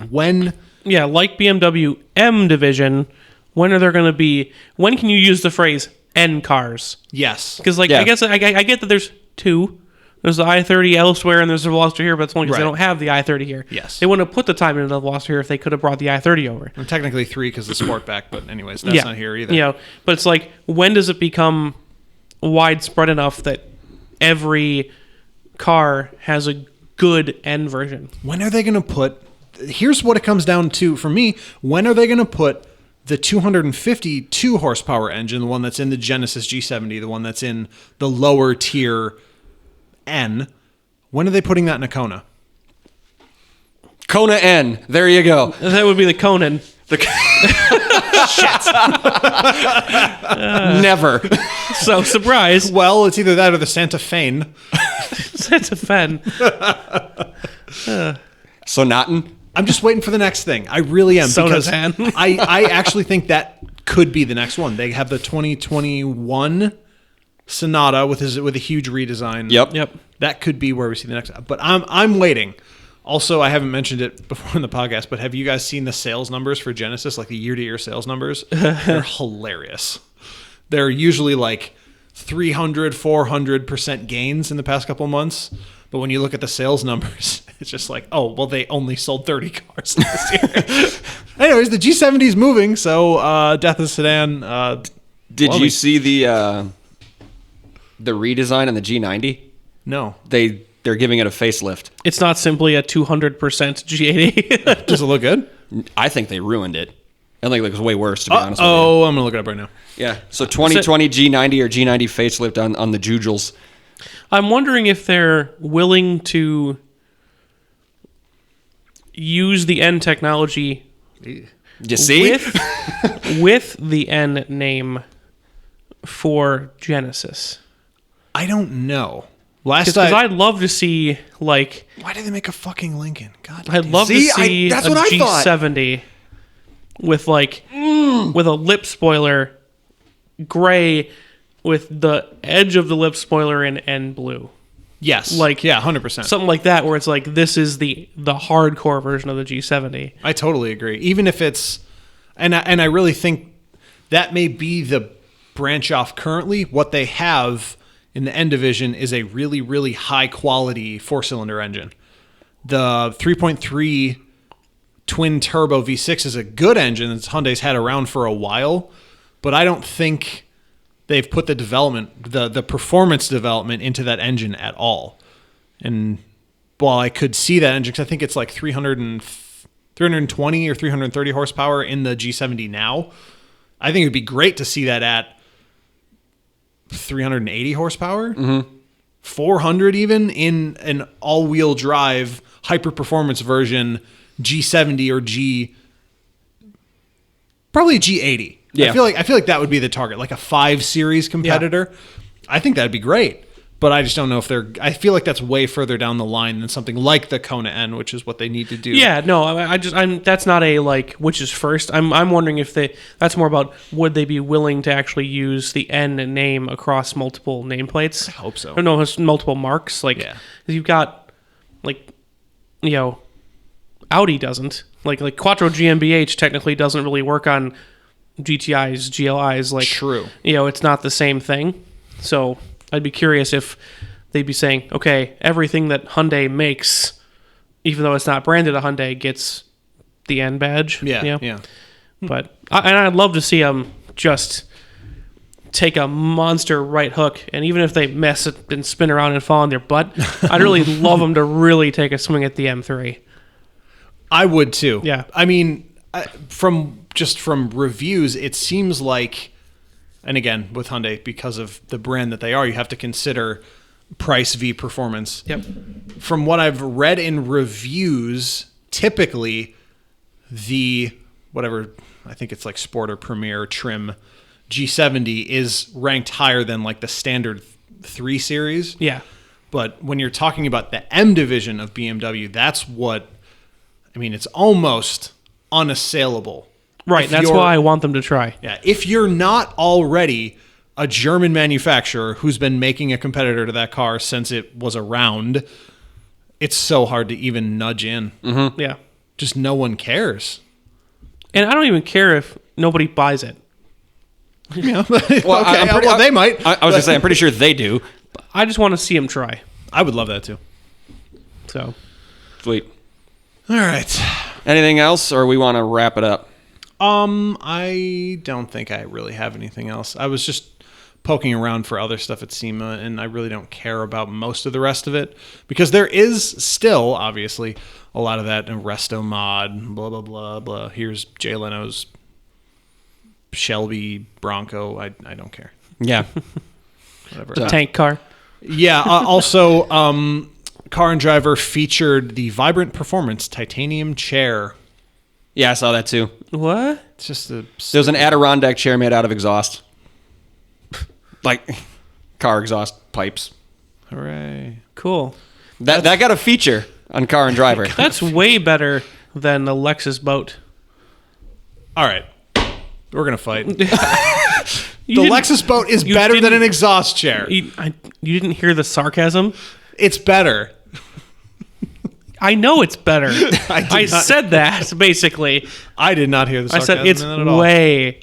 Yeah, like BMW M division, when can you use the phrase N cars? Yes. Because Yeah. I guess I get that there's two. There's the i30 elsewhere and there's the Veloster here, but it's only because they Right. don't have the i30 here. Yes. They wouldn't have put the time into the Veloster here if they could have brought the i30 over. And technically 3 because the Sportback, but anyways, that's not here either. But it's like, when does it become widespread enough that every car has a good N version? When are they going to put... Here's what it comes down to for me. When are they going to put the 252 horsepower engine, the one that's in the Genesis G70, the one that's in the lower tier N, when are they putting that in a Kona? Kona N. There you go. That would be the Conan. Never. So, surprise. Well, it's either that or the Santa Fe. Santa Fe. So Naughton? I'm just waiting for the next thing. I really am. Because Sonatan. I actually think that could be the next one. They have the 2021 Sonata with a huge redesign. Yep. That could be where we see the next. But I'm waiting. Also, I haven't mentioned it before in the podcast, but have you guys seen the sales numbers for Genesis, like the year-to-year sales numbers? They're hilarious. They're usually like 300, 400% gains in the past couple of months. But when you look at the sales numbers, it's just like, oh, well, they only sold 30 cars this year. Anyways, the G70 is moving, so Death of Sedan. Did you see the redesign on the G90? No. They're giving it a facelift. It's not simply a 200% G80. Does it look good? I think they ruined it. I think it looks way worse, to be honest with you. Oh, I'm going to look it up right now. Yeah. So 2020 G90 or G90 facelift on the Jujels. I'm wondering if they're willing to use the N technology You see? with the N name for Genesis. I don't know. Last Because I'd love to see, like... Why did they make a fucking Lincoln? God. I'd love to see a G70 with, like, with a lip spoiler, gray, with the edge of the lip spoiler in N blue. Yes. Like, yeah, 100%. Something like that, where it's like, this is the hardcore version of the G70. I totally agree. Even if it's... And I really think that may be the branch off currently. What they have in the N division is a really, really high quality 4-cylinder engine. The 3.3 twin turbo V6 is a good engine that Hyundai's had around for a while, but I don't think they've put the development, the performance development into that engine at all. And while I could see that engine, because I think it's like 320 or 330 horsepower in the G70 now, I think it'd be great to see that at 380 horsepower, 400 even in an all-wheel drive hyper-performance version G70 or probably G80. Yeah. I feel like that would be the target, like a 5 Series competitor. Yeah. I think that'd be great, but I just don't know if I feel like that's way further down the line than something like the Kona N, which is what they need to do. Yeah, no, that's not a, like, which is first. I'm wondering if that's more about, would they be willing to actually use the N name across multiple nameplates? I hope so. Or no, multiple marks. Like, yeah. You've got, like, you know, Audi doesn't. Like Quattro GmbH technically doesn't really work on GTIs, GLIs. Like, true. You know, it's not the same thing. So I'd be curious if they'd be saying, okay, everything that Hyundai makes, even though it's not branded a Hyundai, gets the N badge. Yeah, you know? yeah. But I'd love to see them just take a monster right hook, and even if they mess it and spin around and fall on their butt, I'd really love them to really take a swing at the M3. I would too. Yeah. I mean, from reviews, it seems like, and again, with Hyundai, because of the brand that they are, you have to consider price v performance. Yep. From what I've read in reviews, typically the whatever, I think it's like Sport or Premier trim G70 is ranked higher than like the standard 3 Series. Yeah. But when you're talking about the M division of BMW, that's what, I mean, it's almost unassailable. Right. That's why I want them to try. Yeah. If you're not already a German manufacturer who's been making a competitor to that car since it was around, it's so hard to even nudge in. Mm-hmm. Yeah. Just no one cares. And I don't even care if nobody buys it. Yeah. Well, they might. I was going to say, I'm pretty sure they do. I just want to see them try. I would love that too. So. Sweet. All right. Anything else, or we want to wrap it up? I don't think I really have anything else. I was just poking around for other stuff at SEMA, and I really don't care about most of the rest of it, because there is still, obviously, a lot of that in resto mod, blah, blah, blah, blah. Here's Jay Leno's Shelby Bronco. I don't care. Yeah. Whatever. The tank car. Yeah. Also, Car and Driver featured the Vibrant Performance titanium chair. Yeah, I saw that too. What? It's just a. There's an Adirondack chair made out of exhaust. Like car exhaust pipes. Hooray. Cool. That got a feature on Car and Driver. That's way better than the Lexus boat. All right. We're going to fight. You The didn't- Lexus boat is you better than didn't- an exhaust chair. You didn't hear the sarcasm? It's better. I know it's better. I I did not- said that, basically. I did not hear the I sarcasm said it's in that at all. way...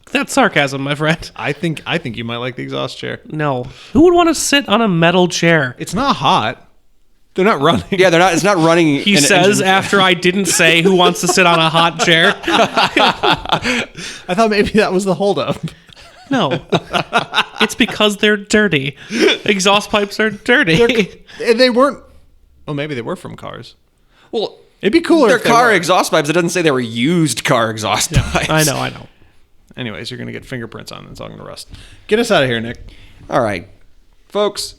That's sarcasm, my friend. I think you might like the exhaust chair. No. Who would want to sit on a metal chair? It's not hot. They're not running. Yeah, they're not. It's not running. He an says engine. after I didn't say who wants to sit on a hot chair. I thought maybe that was the holdup. No. It's because they're dirty. Exhaust pipes are dirty. They weren't. Well, maybe they were from cars. Well, It'd be cooler. they're if they car were. exhaust pipes. It doesn't say they were used car exhaust pipes. I know. Anyways, you're gonna get fingerprints on it. It's all gonna rust. Get us out of here, Nick. All right, folks.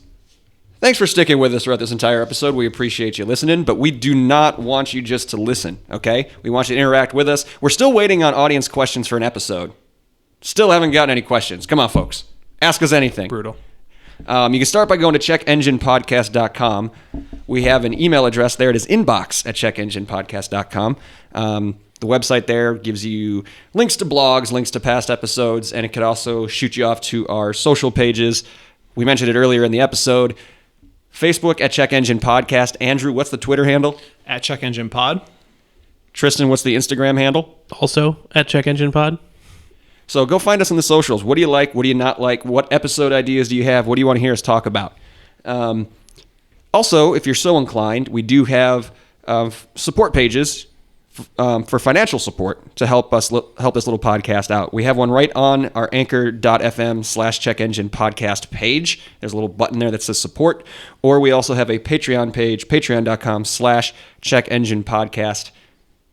Thanks for sticking with us throughout this entire episode. We appreciate you listening, but we do not want you just to listen, okay? We want you to interact with us. We're still waiting on audience questions for an episode. Still haven't gotten any questions. Come on, folks. Ask us anything. Brutal. You can start by going to checkenginepodcast.com. We have an email address there. It is inbox@checkenginepodcast.com. The website there gives you links to blogs, links to past episodes, and it could also shoot you off to our social pages. We mentioned it earlier in the episode. Facebook at Check Engine Podcast. Andrew, what's the Twitter handle? At Check Engine Pod. Tristan, what's the Instagram handle? Also at Check Engine Pod. So go find us on the socials. What do you like? What do you not like? What episode ideas do you have? What do you want to hear us talk about? Also, if you're so inclined, we do have support pages for financial support to help this little podcast out. We have one right on our anchor.fm/Check Engine Podcast page. There's a little button there that says support. Or we also have a Patreon page, patreon.com/Check Engine Podcast.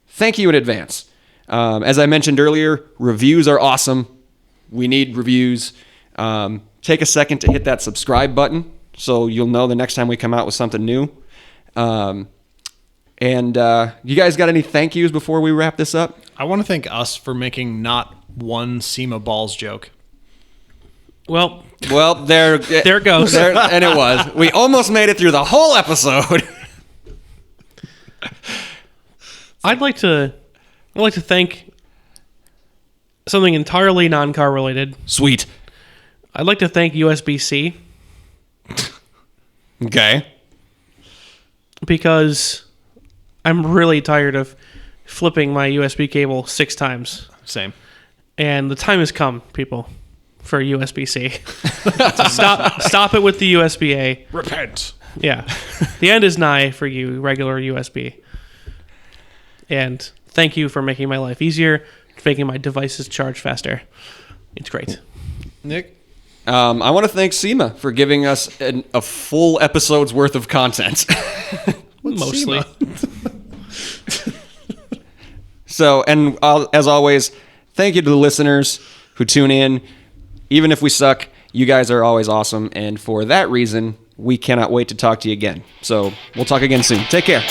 Thank you in advance. As I mentioned earlier, reviews are awesome. We need reviews. Take a second to hit that subscribe button so you'll know the next time we come out with something new. And you guys got any thank yous before we wrap this up? I want to thank us for making not one SEMA balls joke. Well, There it goes. And it was. We almost made it through the whole episode. I'd like to thank something entirely non-car related. Sweet. I'd like to thank USB-C Okay. because I'm really tired of flipping my USB cable 6 times. Same. And the time has come, people, for USB-C. Stop it with the USB-A. Repent. Yeah. The end is nigh for you, regular USB. And thank you for making my life easier, making my devices charge faster. It's great. Nick? I want to thank SEMA for giving us a full episode's worth of content. Mostly. So, and as always, thank you to the listeners who tune in. Even if we suck, you guys are always awesome. And for that reason, we cannot wait to talk to you again. So we'll talk again soon. Take care.